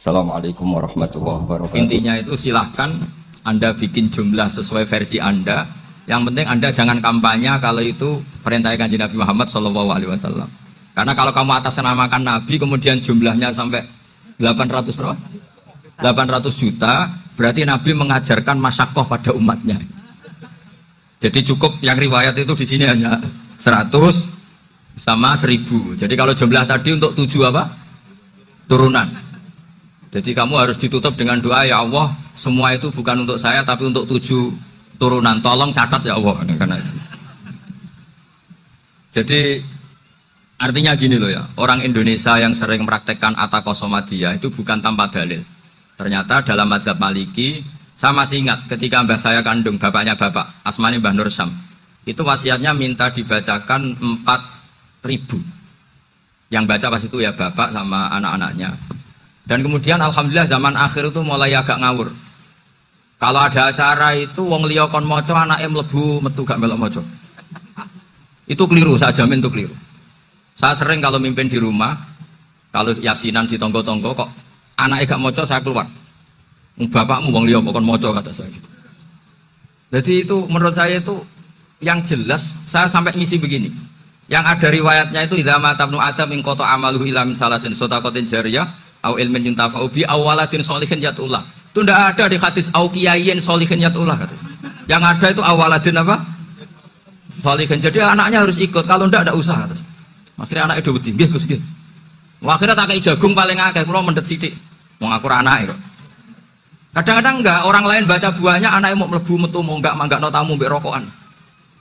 Assalamualaikum warahmatullahi wabarakatuh. Intinya itu silahkan Anda bikin jumlah sesuai versi Anda. Yang penting Anda jangan kampanye kalau itu perintah Kanjeng Nabi Muhammad SAW. Karena kalau kamu atasnamakan Nabi kemudian jumlahnya sampai 800 berapa? 800 juta, berarti Nabi mengajarkan masyakoh pada umatnya. Jadi cukup yang riwayat itu di sini hanya 100 sama 1000. Jadi kalau jumlah tadi untuk 7 apa? Turunan. Jadi kamu harus ditutup dengan doa, ya Allah, semua itu bukan untuk saya tapi untuk 7 turunan. Tolong catat ya Allah, karena itu. Jadi artinya gini loh ya, orang Indonesia yang sering mempraktekkan atakosomadiyah itu bukan tanpa dalil. Ternyata dalam madzhab Maliki, saya masih ingat ketika mbah saya kandung, bapaknya bapak, asmanya Mbah Nur Syam, itu wasiatnya minta dibacakan 4.000. Yang baca pas itu ya bapak sama anak-anaknya. Dan kemudian alhamdulillah zaman akhir itu mulai agak ngawur. Kalau ada acara itu wong liya kon maca anake mlebu metu gak melok maca. Itu keliru, saya jamin itu keliru. Saya sering kalau mimpin di rumah, kalau yasinan di tonggo-tonggo kok anake gak maca saya keluar. Bapakmu wong liya kon maca kata saya gitu. Jadi itu menurut saya itu yang jelas saya sampai ngisi begini. Yang ada riwayatnya itu idza mata ibnu adam min qata amaluhu illa min salasin shadaqatin jariyah au ilmin yuntafa'u bi awaladin sholihin yatullah. Itu tidak ada di hadis au kiyayin sholihin yatullah kata. Yang ada itu awaladin apa? Sholihin. Jadi anaknya harus ikut, kalau tidak ada usaha kata. Akhirnya anaknya udah wedi, nggih Gus nggih. Akhirnya tak kei jagung paling akeh, kula mendet sithik. Wong aku ora anake kok. Kadang-kadang enggak, orang lain baca buahnya anaknya mau mlebu metu mau enggak manggakno tamu mbek rokokan.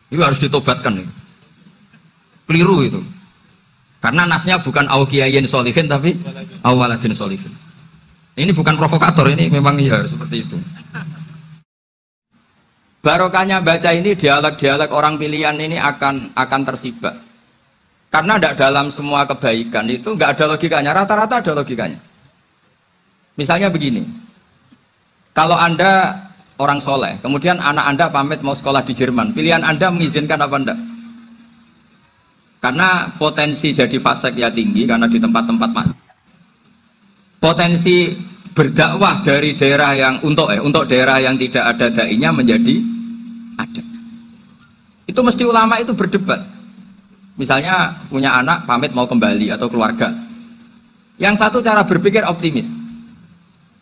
Itu harus ditobatkan itu. Keliru itu. Karena nasnya bukan aukiyayin solihin tapi awaladin solihin. Ini bukan provokator, ini memang iya seperti itu. Barokahnya baca ini dialog-dialog orang pilihan ini akan tersibak. Karena tidak dalam semua kebaikan itu nggak ada logikanya, rata-rata ada logikanya. Misalnya begini, kalau Anda orang soleh, kemudian anak Anda pamit mau sekolah di Jerman, pilihan Anda mengizinkan apa enggak? Karena potensi jadi fasik ya tinggi karena di tempat-tempat mas. Potensi berdakwah dari daerah yang untuk daerah yang tidak ada dai-nya menjadi ada. Itu mesti ulama itu berdebat. Misalnya punya anak pamit mau kembali atau keluarga. Yang satu cara berpikir optimis.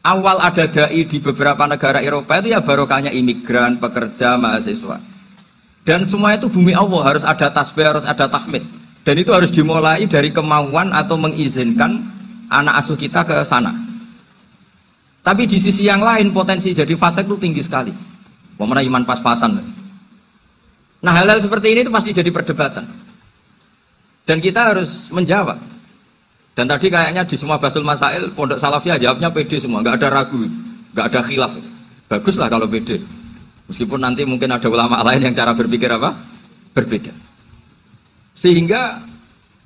Awal ada dai di beberapa negara Eropa itu ya barokahnya imigran, pekerja, mahasiswa. Dan semua itu bumi Allah, harus ada tasbih, harus ada tahmid. Dan itu harus dimulai dari kemauan atau mengizinkan anak asuh kita ke sana. Tapi di sisi yang lain potensi jadi fasik itu tinggi sekali. Pemenang iman pas-pasan. Nah hal-hal seperti ini itu pasti jadi perdebatan. Dan kita harus menjawab. Dan tadi kayaknya di semua Basul Masail, Pondok Salafiyah jawabnya pede semua, nggak ada ragu, nggak ada khilaf. Baguslah kalau pede. Meskipun nanti mungkin ada ulama lain yang cara berpikir apa? Berbeda. Sehingga,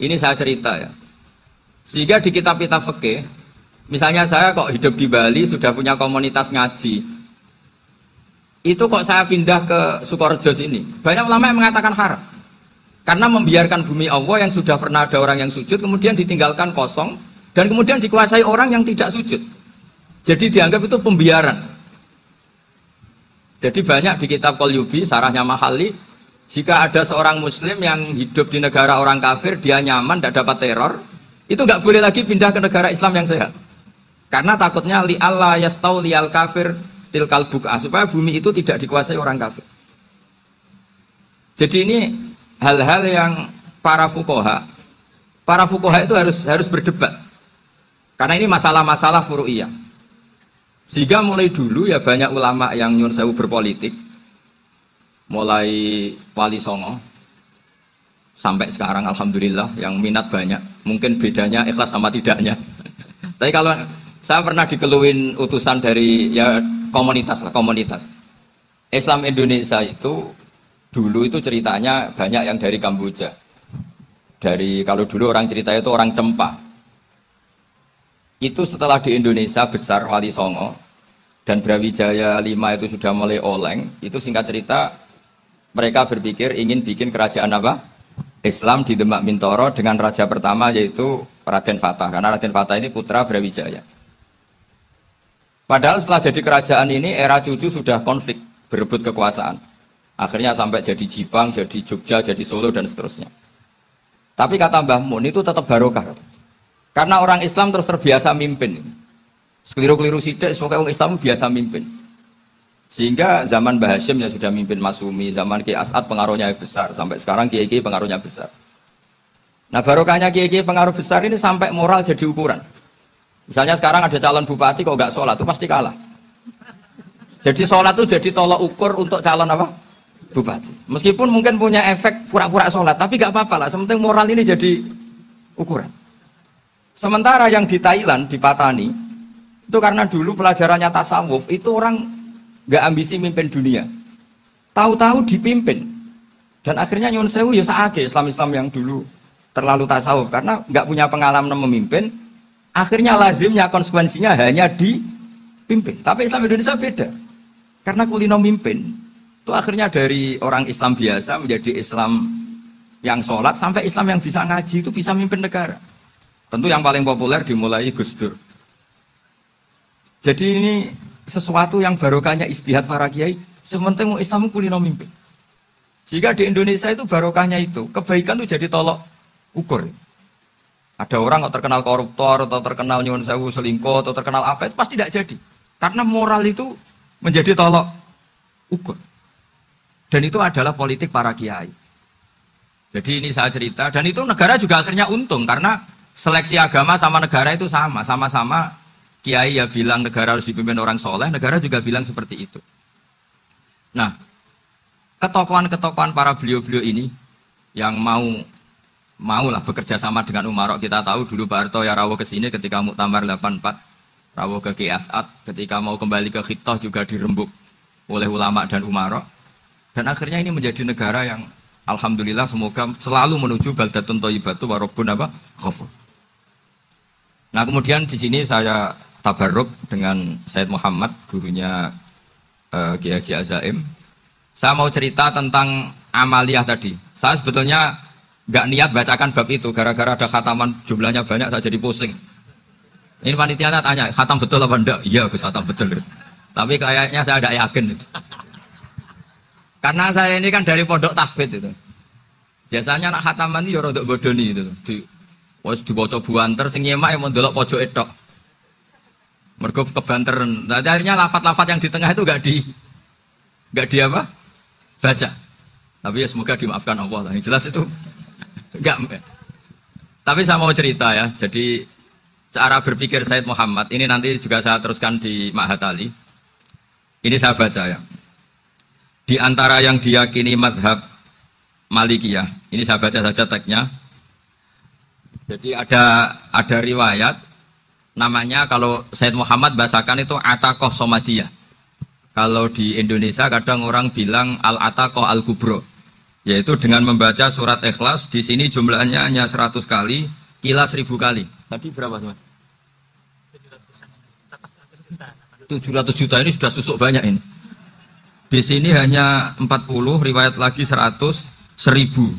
ini saya cerita ya. Sehingga di kitab-kitab fikih, misalnya saya kok hidup di Bali, sudah punya komunitas ngaji. Itu kok saya pindah ke Sukorejo sini. Banyak ulama yang mengatakan haram. Karena membiarkan bumi Allah yang sudah pernah ada orang yang sujud, kemudian ditinggalkan kosong, dan kemudian dikuasai orang yang tidak sujud. Jadi dianggap itu pembiaran. Jadi banyak di kitab Qalyubi, sarahnya Mahali, jika ada seorang muslim yang hidup di negara orang kafir, dia nyaman, tidak dapat teror, itu nggak boleh lagi pindah ke negara Islam yang sehat. Karena takutnya li'alla yastau li'al kafir tilkal buk'ah, supaya bumi itu tidak dikuasai orang kafir. Jadi ini hal-hal yang para fuqaha itu harus berdebat. Karena ini masalah-masalah furu'iyah. Sehingga mulai dulu ya banyak ulama yang nyun sewu berpolitik, mulai Wali Songo sampai sekarang alhamdulillah yang minat banyak. Mungkin bedanya ikhlas sama tidaknya. Tapi kalau saya pernah dikeluhin utusan dari ya komunitas Islam Indonesia itu dulu itu ceritanya banyak yang dari Kamboja. Kalau dulu orang ceritanya itu orang Cempa. Itu setelah di Indonesia besar Wali Songo dan Brawijaya 5 itu sudah mulai oleng, itu singkat cerita mereka berpikir ingin bikin kerajaan apa? Islam di Demak Mintoro dengan raja pertama yaitu Raden Fatah, karena Raden Fatah ini putra Brawijaya. Padahal setelah jadi kerajaan ini era cucu sudah konflik, berebut kekuasaan. Akhirnya sampai jadi Jipang, jadi Jogja, jadi Solo dan seterusnya. Tapi kata Mbah Mun itu tetap barokah. Karena orang Islam terus terbiasa mimpin. Sekeliru-keliru sidik, pokoknya orang Islam biasa mimpin. Sehingga zaman Mbah Hashim yang sudah mimpin Masumi, zaman Ki As'ad pengaruhnya besar, sampai sekarang Kiai pengaruhnya besar. Nah barokahnya Kiai pengaruh besar ini sampai moral jadi ukuran. Misalnya sekarang ada calon bupati kok nggak sholat, itu pasti kalah. Jadi sholat itu jadi tolok ukur untuk calon apa? Bupati. Meskipun mungkin punya efek pura-pura sholat, tapi nggak apa-apa lah. Sementing moral ini jadi ukuran. Sementara yang di Thailand, di Patani, itu karena dulu pelajarannya tasawuf, itu orang nggak ambisi mimpin dunia, tahu-tahu dipimpin, dan akhirnya nyuwun sewu ya saage Islam-Islam yang dulu terlalu tasawuf karena nggak punya pengalaman memimpin, akhirnya lazimnya konsekuensinya hanya dipimpin. Tapi Islam Indonesia beda, karena kulino mimpin itu akhirnya dari orang Islam biasa menjadi Islam yang sholat sampai Islam yang bisa ngaji itu bisa mimpin negara. Tentu yang paling populer dimulai Gus Dur. Jadi ini sesuatu yang barokahnya istihad para kiai, sementing Islam kulino mimpin. Jika di Indonesia itu barokahnya itu, kebaikan itu jadi tolok ukur. Ada orang kok terkenal koruptor, atau terkenal nyuwun sewu selingkuh, atau terkenal apa, itu pasti tidak jadi. Karena moral itu menjadi tolok ukur. Dan itu adalah politik para kiai. Jadi ini saya cerita, dan itu negara juga akhirnya untung, karena seleksi agama sama negara itu sama, sama-sama kiai ya bilang negara harus dipimpin orang soleh, negara juga bilang seperti itu. Nah, ketokohan-ketokohan para beliau-beliau ini yang maulah bekerja sama dengan umarok. Kita tahu dulu Pak Harto ya rawuh ke sini ketika Muktamar 84, rawuh ke Ki As'ad, ketika mau kembali ke Khittah juga dirembuk oleh ulama dan umarok. Dan akhirnya ini menjadi negara yang alhamdulillah semoga selalu menuju baldatun thayyibatu wa rabbun ghafur. Nah, kemudian di sini saya tabarruk dengan Said Muhammad, gurunya Kiai Haji Azaim. Saya mau cerita tentang amaliyah tadi. Saya sebetulnya nggak niat bacakan bab itu, gara-gara ada khataman jumlahnya banyak, saya jadi pusing. Ini panitianya tanya, khatam betul apa enggak? Iya, Gus, khatam betul. Tapi kayaknya saya tidak yakin itu. Karena saya ini kan dari pondok tahfidz itu. Biasanya anak khataman itu ya rodok bodoni itu. Dibaca buanter, sing nyemak yang mendelok pojok etok. Mergo kebanteran. Nah, akhirnya lafat-lafat yang di tengah itu enggak di apa? Baca. Tapi ya semoga dimaafkan Allah lah. Yang jelas itu enggak. Tapi saya mau cerita ya. Jadi cara berpikir Said Muhammad ini nanti juga saya teruskan di Ma'had Ali. Ini saya baca ya. Di antara yang diyakini madhab Malikiyah, ini saya baca saja teksnya. Jadi ada riwayat namanya, kalau Said Muhammad bahasakan itu Ataqoh Somadiyah. Kalau di Indonesia kadang orang bilang Al-Ataqoh Al-Kubro, yaitu dengan membaca surat Ikhlas. Di sini jumlahnya hanya 100 kali, Kila 1000 kali. Tadi berapa teman? 700 juta, ini sudah susuk banyak ini. Di sini hanya 40, riwayat lagi 100, 1000.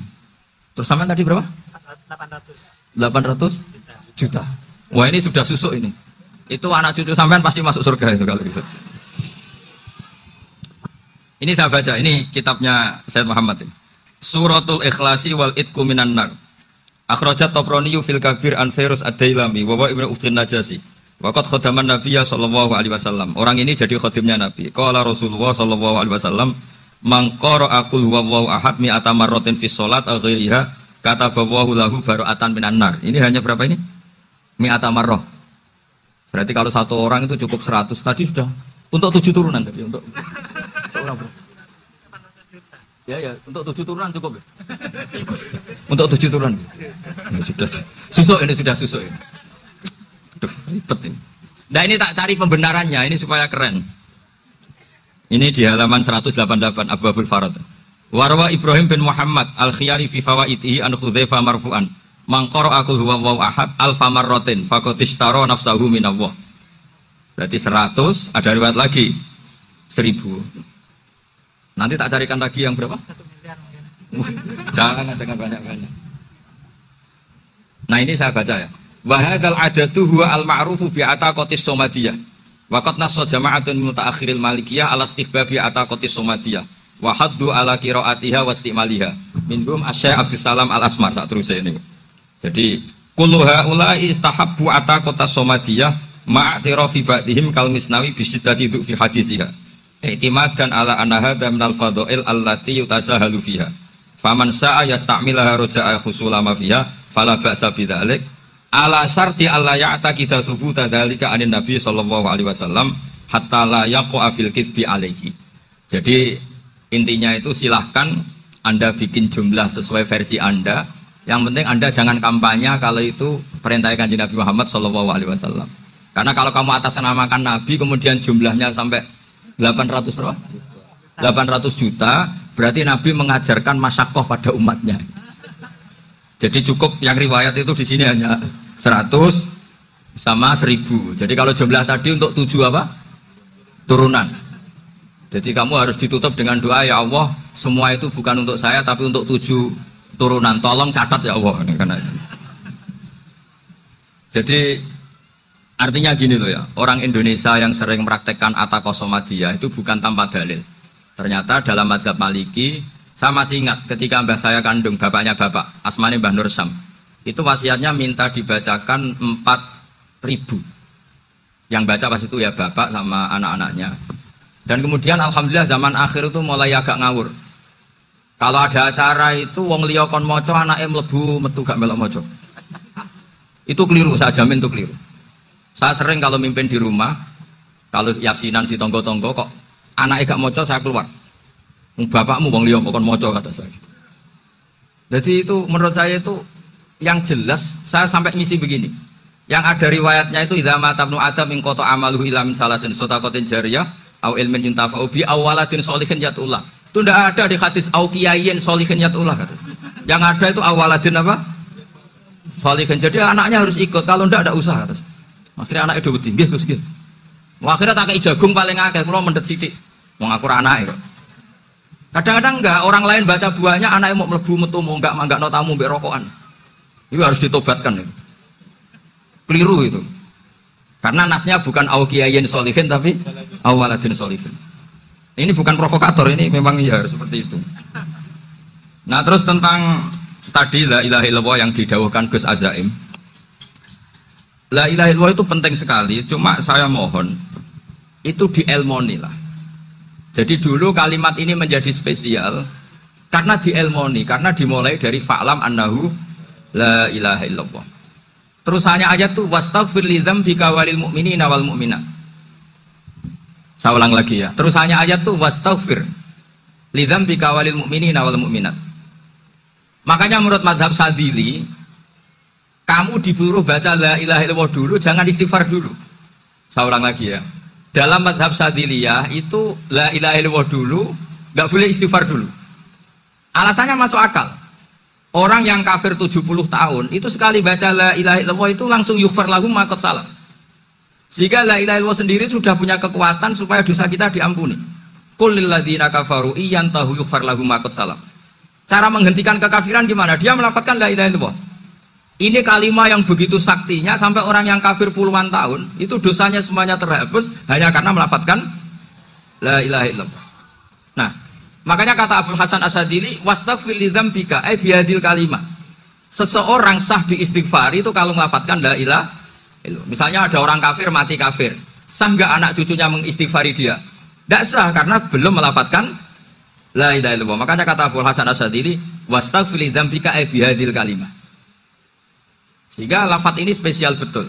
Terus sampai tadi berapa? 800 juta. Wah, ini sudah susuk ini. Itu anak cucu sampean pasti masuk surga itu kalau bisa. Ini saya baca, ini kitabnya Said Muhammad ini. Suratul Ikhlasi wal Itqu minan nar. Akhrajat Tabrani fil Kabir an Fairuz ad-Dailami wa Ibnu Uftin Najasi. Waqat khadaman Nabiyya sallallahu alaihi wasallam. Orang ini jadi khadimnya Nabi. Qala Rasulullah sallallahu alaihi wasallam, "Man qara'a qul huwallahu ahad mi'ata marratin fi shalat aw ghairiha katabahu lahu bara'atan minan nar." Ini hanya berapa ini? Mi'ata marrah. Berarti kalau satu orang itu cukup 100. Tadi sudah untuk 7 turunan tadi untuk orang berapa? Ya, untuk 7 turunan cukup ya? Cukup. Untuk 7 turunan. Ya, sudah susuk ini, sudah susuk ini. Aduh, ribet ini. Nah, ini tak cari pembenarannya, ini supaya keren. Ini di halaman 188 Abwabul Farad. Warwa Ibrahim bin Muhammad al-Khiyari fi fawaitihi an Hudzaifah marfu'an. Man qara'a qul huwallahu ahad alfa marratin faqad ishtara nafsahu minallah. Berarti 100, ada riwayat lagi 1000. Nanti tak carikan lagi yang berapa? 1 miliar mungkin. Jangan banyak-banyak. Nah, ini saya baca ya. Wa hadzal adatu huwa al-ma'rufu bi ataqatis somadiyah. Waqat nasso jama'atun min mutaakhiril malikiyah ala istihbabi ataqati somadiyah wa haddu ala qiraatiha wa istimaliha. Minhum Asy-Syaikh Abdus Salam Al-Asmar sak teruse ini. Jadi kullu haula'i istahabbu ataqata somadiyah ma'tirafi ba'dihim kal misnawi bi syiddati fi hadisiha. I'timadan ala anna hadza minal fadha'il allati yutasahalu fiha. Faman sa'a yasta'milaha raja'a khusulama fiha fala ba'sa bidzalik. Ala syarti alla ya'taqida thubuta dzalika anin nabi sallallahu alaihi wasallam hatta la yaqa fil kitsbi alaihi. Jadi intinya itu silahkan Anda bikin jumlah sesuai versi Anda. Yang penting Anda jangan kampanye kalau itu perintah Kanjeng Nabi Muhammad sallallahu alaihi wasallam. Karena kalau kamu atasnamakan Nabi kemudian jumlahnya sampai 800 berapa? 800 juta, berarti Nabi mengajarkan masyaqqah pada umatnya. Jadi cukup yang riwayat itu di sini hanya 100 sama 1000. Jadi kalau jumlah tadi untuk 7 apa? Turunan. Jadi kamu harus ditutup dengan doa, ya Allah, semua itu bukan untuk saya tapi untuk 7 turunan. Tolong catat ya Allah. Karena itu. Jadi artinya gini loh ya, orang Indonesia yang sering mempraktekkan atakosomadiyah itu bukan tanpa dalil. Ternyata dalam madzhab Maliki, saya masih ingat ketika mbah saya kandung, bapaknya bapak, asmane Mbah Nur Syam, itu wasiatnya minta dibacakan 4.000. Yang baca pas itu ya bapak sama anak-anaknya. Dan kemudian alhamdulillah zaman akhir itu mulai agak ngawur. Kalau ada acara itu wong liya kon maca anake mlebu metu gak melok maca. Itu keliru, saya jamin itu keliru. Saya sering kalau mimpin di rumah, kalau yasinan di tonggo-tonggo kok anaknya gak maca, saya keluar. Bapakmu wong liya kon maca kata saya. Jadi itu menurut saya itu yang jelas, saya sampai ngisi begini. Yang ada riwayatnya itu idza mata ibnu adam min qata amaluhu ila min salasin sadaqatin jariyah au ilmin yuntafa'u bi awaladin sholihin yatullah. Itu tidak ada di hadis au kiyayin sholihin yatullah kata. Yang ada itu awaladin apa? Sholihin. Jadi anaknya harus ikut, kalau tidak ada usah kata. Akhirnya anak itu tinggi Gus nggih. Akhirnya tak kei jagung paling akeh, kula mendet sithik. Wong aku ora anake kok. Kadang-kadang enggak, orang lain baca buahnya, anaknya mau mlebu metu mau enggak no tamu mbek rokokan. Itu harus ditobatkan itu. Keliru itu. Karena nasnya bukan auqiyayin sholihin tapi awaladin sholihin. Ini bukan provokator, ini memang ya seperti itu. Nah, terus tentang tadi la ilaha illallah yang didhawuhkan Gus Azaim. La ilaha illallah itu penting sekali, cuma saya mohon itu dielmoni lah. Jadi dulu kalimat ini menjadi spesial karena dielmoni, karena dimulai dari fa'lam annahu la ilaha illallah. Terusannya ayat tuh wastaghfir li dzambika walil mu'minina wal mu'minat. Saya ulang lagi ya. Terusannya ayat tuh wastaghfir li dzambika walil mu'minina wal mu'minat. Makanya menurut mazhab Sadili, kamu disuruh baca la ilaha illallah dulu, jangan istighfar dulu. Saya ulang lagi ya. Dalam mazhab Sadiliyah itu la ilaha illallah dulu, nggak boleh istighfar dulu. Alasannya masuk akal. Orang yang kafir 70 tahun itu sekali baca la ilaha illallah itu langsung yughfar lahum ma qad salaf. Sehingga la ilaha illallah sendiri sudah punya kekuatan supaya dosa kita diampuni. Qul lil ladzina kafaru iyantahu yughfar lahum ma qad salaf. Cara menghentikan kekafiran gimana? Dia melafadzkan la ilaha illallah. Ini kalimat yang begitu saktinya sampai orang yang kafir puluhan tahun itu dosanya semuanya terhapus hanya karena melafadzkan la ilaha illallah. Nah, makanya kata Abdul Hasan Asadili wastaghfir li dzambika ay bihadil kalimah. Seseorang sah diistighfar itu kalau melafadzkan la ilaha illallah. Misalnya ada orang kafir mati kafir, sah enggak anak cucunya mengistighfari dia? Enggak sah karena belum melafadzkan la ilaha illallah. Makanya kata Abdul Hasan Asadili wastaghfir li dzambika ay bihadil kalimah. Sehingga lafadz ini spesial betul.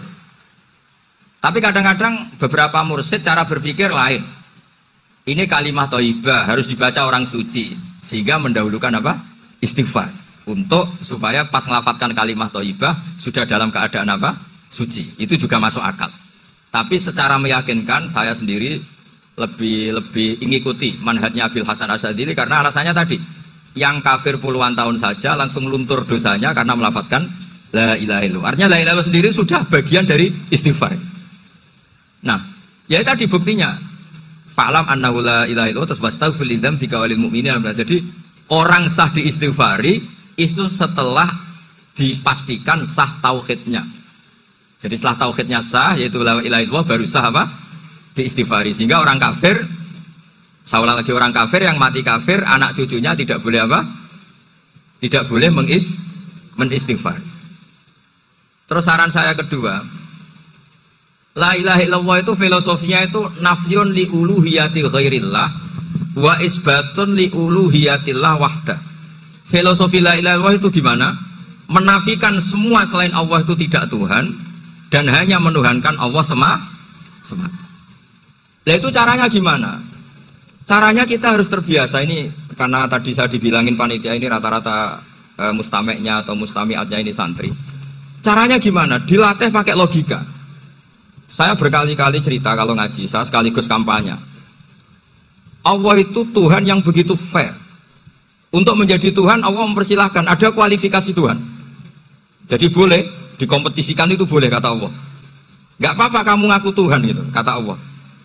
Tapi kadang-kadang beberapa mursyid cara berpikir lain. Ini kalimat thayyibah harus dibaca orang suci, sehingga mendahulukan apa? Istighfar. Untuk supaya pas ngelafatkan kalimat thayyibah sudah dalam keadaan apa? Suci. Itu juga masuk akal. Tapi secara meyakinkan saya sendiri lebih mengikuti manhajnya Abil Hasan Asyadzili karena alasannya tadi. Yang kafir puluhan tahun saja langsung luntur dosanya karena melafatkan la ilaha illallah. Artinya la ilaha illallah sendiri sudah bagian dari istighfar. Nah, ya tadi buktinya. Fa'lam annahu la ilaha illallah terus wastaghfir li dzambika walil mu'minina. Jadi orang sah diistighfari itu setelah dipastikan sah tauhidnya. Jadi setelah tauhidnya sah yaitu la ilaha illallah baru sah apa? diistighfari. Sehingga orang kafir, saya ulang lagi, orang kafir yang mati kafir, anak cucunya tidak boleh apa? Tidak boleh menistighfar. Terus saran saya kedua, la ilaha illallah itu filosofinya itu nafyun li uluhiyati ghairillah wa isbatun li uluhiyatillah wahdah. Filosofi la ilaha illallah itu gimana? Menafikan semua selain Allah itu tidak Tuhan dan hanya menuhankan Allah semata. Nah itu caranya gimana? Caranya kita harus terbiasa ini, karena tadi saya dibilangin panitia ini rata-rata mustameknya atau mustamiatnya ini santri. Caranya gimana? Dilatih pakai logika. Saya berkali-kali cerita kalau ngaji, saya sekaligus kampanye. Allah itu Tuhan yang begitu fair. Untuk menjadi Tuhan, Allah mempersilahkan, ada kualifikasi Tuhan. Jadi boleh, dikompetisikan itu boleh, kata Allah. Gak apa-apa kamu ngaku Tuhan gitu, kata Allah.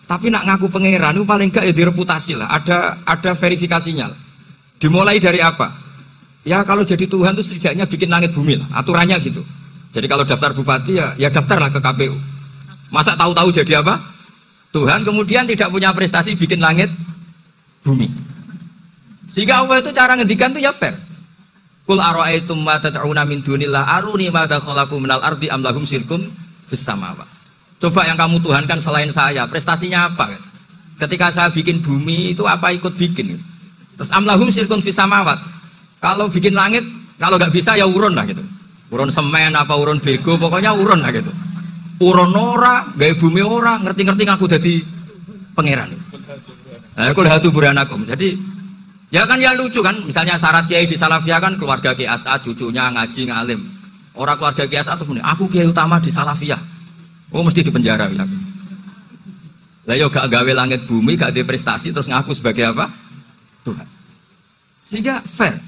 Tapi nak ngaku pangeran itu paling gak ya direputasi lah, ada verifikasinya. Dimulai dari apa? Ya kalau jadi Tuhan itu setidaknya bikin langit bumi lah, aturannya gitu. Jadi kalau daftar bupati ya daftarlah ke KPU. Masa tahu-tahu jadi apa? Tuhan kemudian tidak punya prestasi bikin langit bumi. Sehingga Allah itu cara ngendikan itu ya fair. Qul ara'aitum ma tad'una min dunillah aruni ma khalaqu minal ardi am lahum syirkun fis samawat. Coba yang kamu tuhankan selain saya, prestasinya apa? Ketika saya bikin bumi itu apa ikut bikin? Terus am lahum syirkun fis samawat. Kalau bikin langit, kalau nggak bisa ya urun lah gitu. Urun semen apa urun bego, pokoknya urun lah gitu. Urun ora, gawe bumi ora, ngerti-ngerti aku jadi pangeran. Nah, aku lihat buranakum. Jadi ya kan ya lucu kan, misalnya syarat kiai di Salafiyah kan keluarga Kiai As'ad, cucunya ngaji ngalim. Orang keluarga Kiai As'ad tuh aku kiai utama di Salafiyah. Oh mesti di penjara ya. Lah yo gak gawe langit bumi, gak ada prestasi terus ngaku sebagai apa? Tuhan. Sehingga fair.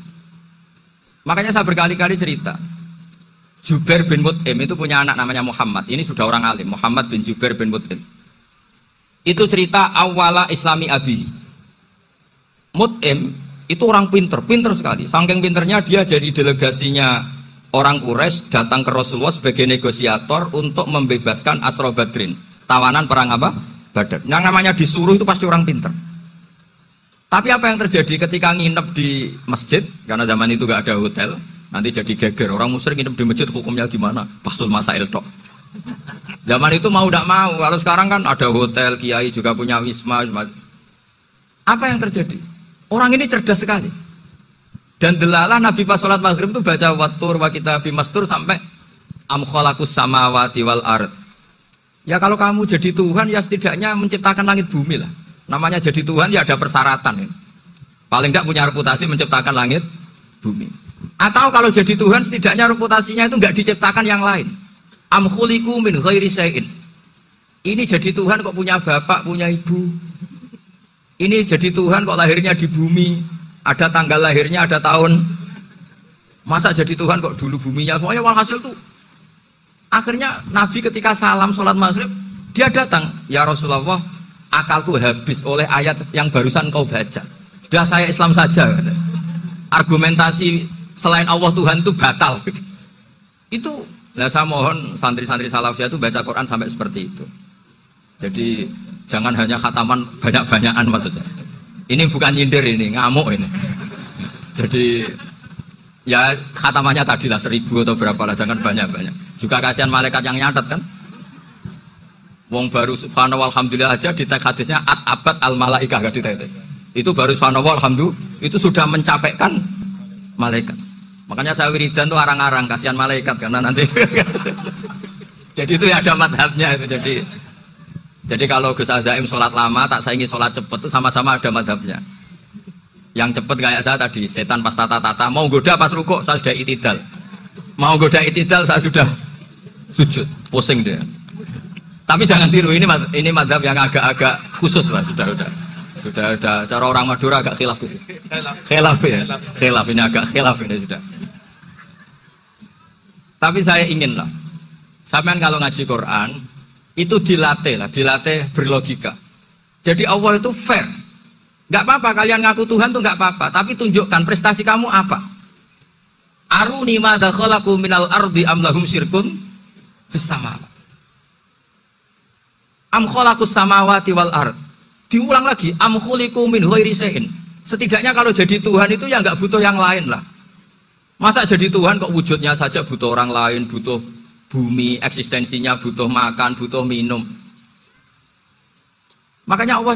Makanya saya berkali-kali cerita. Jubair bin Mut'im itu punya anak namanya Muhammad. Ini sudah orang alim, Muhammad bin Jubair bin Mut'im. Itu cerita awala Islami Abi. Mut'im itu orang pinter sekali. Saking pinternya dia jadi delegasinya orang Quraisy datang ke Rasulullah sebagai negosiator untuk membebaskan Asra Badrin, tawanan perang apa? Badar. Yang namanya disuruh itu pasti orang pinter. Tapi apa yang terjadi ketika nginep di masjid? Karena zaman itu gak ada hotel, nanti jadi geger. Orang musyrik nginep di masjid hukumnya gimana? Bahsul masail tok. Zaman itu mau tidak mau. Kalau sekarang kan ada hotel, kiai juga punya wisma. Apa yang terjadi? Orang ini cerdas sekali. Dan delalah Nabi pas sholat maghrib itu baca wattur wa kitabi mastur sampai am khalaqus samawati wal ard. Ya kalau kamu jadi Tuhan ya setidaknya menciptakan langit bumi lah. Namanya jadi Tuhan ya ada persyaratan. Ya. Paling tidak punya reputasi menciptakan langit bumi. Atau kalau jadi Tuhan setidaknya reputasinya itu enggak diciptakan yang lain. Am khuliqu min ghairi syai'in. Ini jadi Tuhan kok punya bapak, punya ibu. Ini jadi Tuhan kok lahirnya di bumi. Ada tanggal lahirnya, ada tahun. Masa jadi Tuhan kok dulu buminya? Pokoknya walhasil tuh. Akhirnya Nabi ketika salam sholat maghrib, dia datang. Ya Rasulullah, akalku habis oleh ayat yang barusan kau baca. Sudah saya Islam saja. Argumentasi selain Allah Tuhan itu batal. Itu, nah saya mohon santri-santri Salafiyah itu baca Quran sampai seperti itu. Jadi jangan hanya khataman banyak-banyakan maksudnya. Ini bukan nyindir ini, ngamuk ini. Jadi ya khatamannya tadilah 1000 atau berapa lah, jangan banyak-banyak. Juga kasihan malaikat yang nyatet kan. Wong baru subhanallah alhamdulillah aja di teks hadisnya abad al malaikah gak ditetek. Itu baru subhanallah alhamdulillah itu sudah mencapaikan malaikat. Makanya saya wiridan tuh arang-arang kasihan malaikat karena nanti. Jadi itu ya ada madhabnya itu. Jadi kalau Gus Azaim sholat lama, tak saingi sholat cepet itu sama-sama ada madhabnya. Yang cepet kayak saya tadi, setan pas tata-tata, mau goda pas rukuk saya sudah itidal. Mau goda itidal saya sudah sujud, pusing dia. Tapi jangan tiru, ini madhab yang agak-agak khusus lah, sudah cara orang Madura agak khilaf sih. Khilaf ya, khilaf ini agak khilaf ini sudah. Tapi saya ingin lah, sampean kalau ngaji Quran itu dilatih berlogika. Jadi Allah itu fair. Gak apa-apa kalian ngaku Tuhan tuh gak apa-apa, tapi tunjukkan prestasi kamu apa. Aruni ma khalaqu minal ardi am lahum syirkun fis samawat. Am khalaqus samawati wal ard. Diulang lagi, am khuliqu min ghairi syai'in. Setidaknya kalau jadi Tuhan itu ya nggak butuh yang lain lah. Masa jadi Tuhan kok wujudnya saja butuh orang lain, butuh bumi, eksistensinya butuh makan, butuh minum. Makanya Allah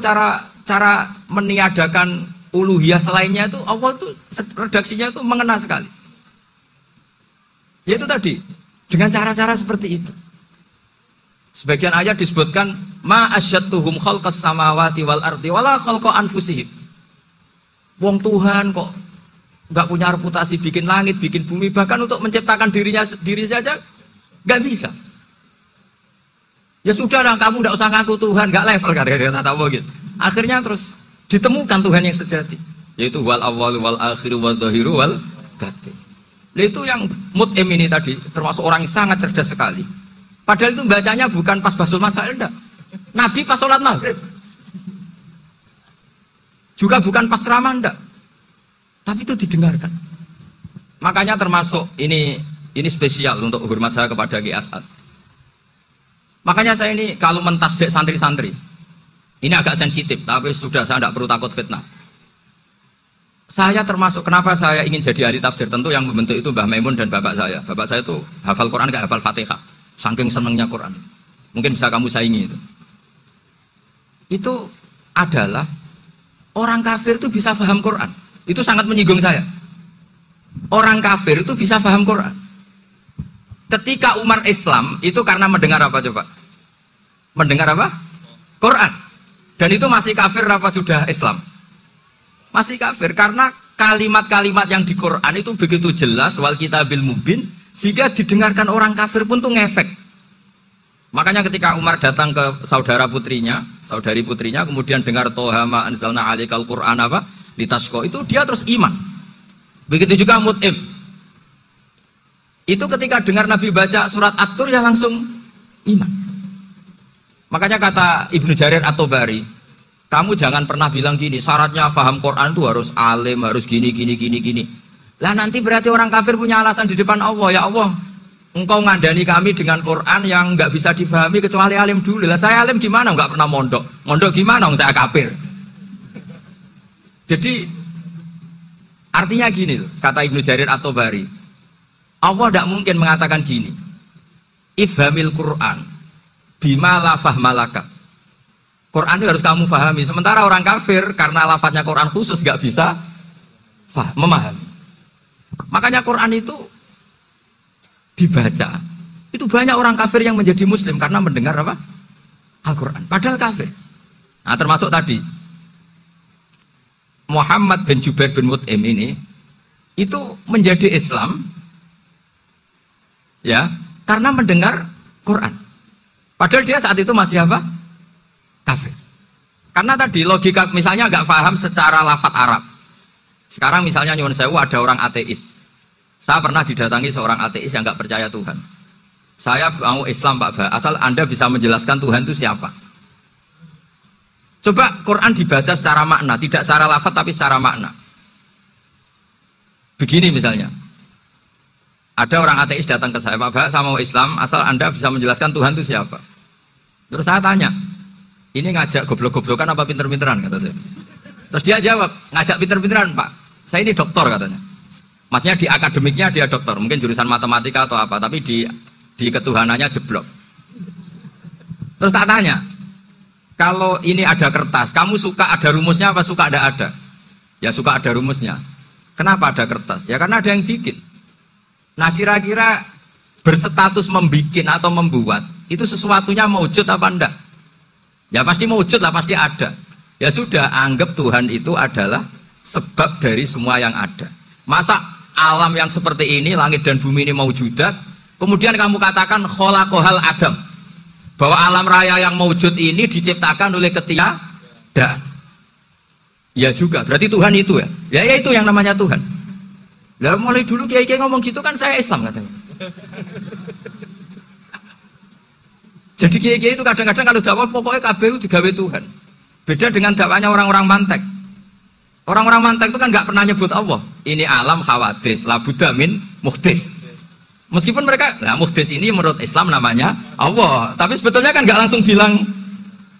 cara meniadakan uluhiyah selainnya itu Allah itu redaksinya itu mengena sekali. Yaitu tadi dengan cara-cara seperti itu. Sebagian ayat disebutkan ma asyadtuhum khalqas samawati wal ardi wala khalqa anfusihim. Wong Tuhan kok enggak punya reputasi bikin langit, bikin bumi, bahkan untuk menciptakan diri saja enggak bisa. Ya sudah lah, kamu enggak usah ngaku Tuhan, enggak level kata tahu gitu. Akhirnya terus ditemukan Tuhan yang sejati, yaitu wal awwalu wal akhiru wal dhahiru wal batin. Itu yang mut'im ini tadi termasuk orang yang sangat cerdas sekali. Padahal itu bacanya bukan pas basul masail, enggak. Nabi pas sholat maghrib. Juga bukan pas ceramah, enggak. Tapi itu didengarkan. Makanya termasuk ini spesial untuk hormat saya kepada Ki As'ad. Makanya saya ini kalau mentasjek santri-santri, ini agak sensitif, tapi sudah saya tidak perlu takut fitnah. Saya termasuk, kenapa saya ingin jadi ahli tafsir, tentu yang membentuk itu Mbah Maimun dan bapak saya. Bapak saya itu hafal Quran kayak hafal Fatihah. Saking senangnya Quran. Mungkin bisa kamu saingi itu. Itu adalah orang kafir itu bisa paham Quran. Itu sangat menyinggung saya. Orang kafir itu bisa paham Quran. Ketika umat Islam itu karena mendengar apa coba? Mendengar apa? Quran. Dan itu masih kafir apa sudah Islam? Masih kafir karena kalimat-kalimat yang di Quran itu begitu jelas wal kitabil mubin sehingga didengarkan orang kafir pun tuh ngefek. Makanya ketika Umar datang ke saudari putrinya kemudian dengar Toha ma anzalna alaikal Qur'an apa? Litasqa, itu dia terus iman. Begitu juga Mut'im. Itu ketika dengar Nabi baca surat At-Tur ya langsung iman. Makanya kata Ibnu Jarir At-Tabari, kamu jangan pernah bilang gini, syaratnya paham Quran itu harus alim, harus gini. Lah nanti berarti orang kafir punya alasan di depan Allah, ya Allah, engkau ngandani kami dengan Quran yang nggak bisa difahami kecuali alim dulu. Lah saya alim gimana? Nggak pernah mondok gimana? Saya kafir. Jadi artinya gini loh, kata Ibnu Jarir At-Tabari, Allah tidak mungkin mengatakan gini, ifhamil Quran bima la fahmalaka. Quran itu harus kamu fahami. Sementara orang kafir karena lafadznya Quran khusus nggak bisa memahami. Makanya Quran itu dibaca. Itu banyak orang kafir yang menjadi muslim karena mendengar apa? Al-Quran. Padahal kafir. Nah termasuk tadi Muhammad bin Jubair bin Mut'im ini itu menjadi Islam ya karena mendengar Quran. Padahal dia saat itu masih apa? Kafir. Karena tadi logika misalnya nggak paham secara lafadz Arab. Sekarang misalnya nyuwun sewu ada orang ateis. Saya pernah didatangi seorang ateis yang nggak percaya Tuhan. Saya mau Islam Pak Ba, asal Anda bisa menjelaskan Tuhan itu siapa. Coba Quran dibaca secara makna, tidak secara lafadz tapi secara makna. Begini misalnya, ada orang ateis datang ke saya, Pak Ba, saya mau Islam, asal Anda bisa menjelaskan Tuhan itu siapa. Terus saya tanya, ini ngajak goblok-goblokan apa pinter-pinteran kata saya. Terus dia jawab, ngajak pinter-pinteran Pak, saya ini doktor katanya. Maksudnya di akademiknya dia doktor, mungkin jurusan matematika atau apa, tapi di ketuhanannya jeblok. Terus tak tanya, kalau ini ada kertas, kamu suka ada rumusnya apa suka ada? Ya suka ada rumusnya. Kenapa ada kertas? Ya karena ada yang bikin. Nah kira-kira berstatus membikin atau membuat, itu sesuatunya mewujud apa enggak? Ya pasti mewujud lah, pasti ada. Ya sudah, anggap Tuhan itu adalah sebab dari semua yang ada. Masa alam yang seperti ini, langit dan bumi ini mewujudat, kemudian kamu katakan kholaqohal adam, bahwa alam raya yang mewujud ini diciptakan oleh ketiadaan. Ya juga, berarti Tuhan itu ya? Ya itu yang namanya Tuhan. Lah mulai dulu kiai-kiai ngomong gitu kan saya Islam katanya. Jadi kiai-kiai itu kadang-kadang kalau dakwah pokoknya KBU digawe Tuhan. Beda dengan dakwanya orang-orang mantek. Orang-orang mantek itu kan nggak pernah nyebut Allah. Ini alam khawadis, la budda min muhdis. Meskipun mereka, nah muhdis ini menurut Islam namanya Allah. Tapi sebetulnya kan nggak langsung bilang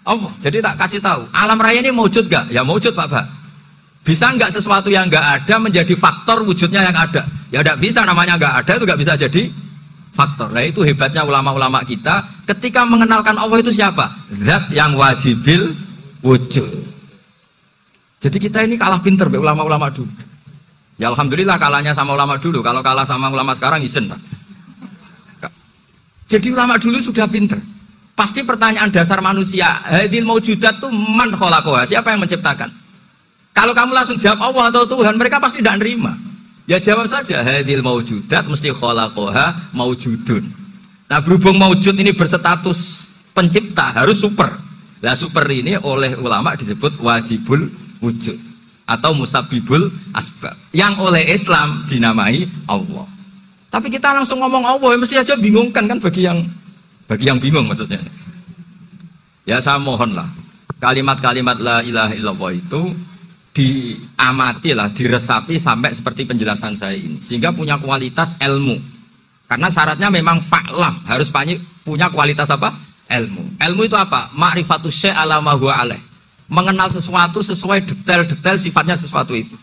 Allah. Jadi tak kasih tahu, alam raya ini mewujud gak? Ya mewujud Pak. Bisa nggak sesuatu yang nggak ada menjadi faktor wujudnya yang ada? Ya tidak bisa, namanya nggak ada itu nggak bisa jadi faktor. Nah itu hebatnya ulama-ulama kita ketika mengenalkan Allah itu siapa? Zat yang wajibil wujud. Jadi kita ini kalah pinter be ulama-ulama dulu. Ya alhamdulillah kalahnya sama ulama dulu. Kalau kalah sama ulama sekarang isen Pak. Jadi ulama dulu sudah pinter. Pasti pertanyaan dasar manusia, hadil maujudat itu man khalaqaha? Siapa yang menciptakan? Kalau kamu langsung jawab Allah atau Tuhan, mereka pasti tidak nerima. Ya jawab saja, hadil maujudat mesti khalaqaha maujudun. Nah berhubung maujud ini berstatus pencipta, harus super. Nah super ini oleh ulama disebut wajibul wujud atau musabbibul asbab, yang oleh Islam dinamai Allah. Tapi kita langsung ngomong Allah, ya mesti aja bingungkan kan bagi yang bingung maksudnya. Ya saya mohonlah kalimat-kalimat la ilaha illallah itu diamatilah, diresapi sampai seperti penjelasan saya ini, sehingga punya kualitas ilmu. Karena syaratnya memang fa'lam, harus punya kualitas apa? Ilmu. Ilmu itu apa? Ma'rifatus syai' ala ma huwa alaih. Mengenal sesuatu sesuai detail-detail sifatnya sesuatu itu.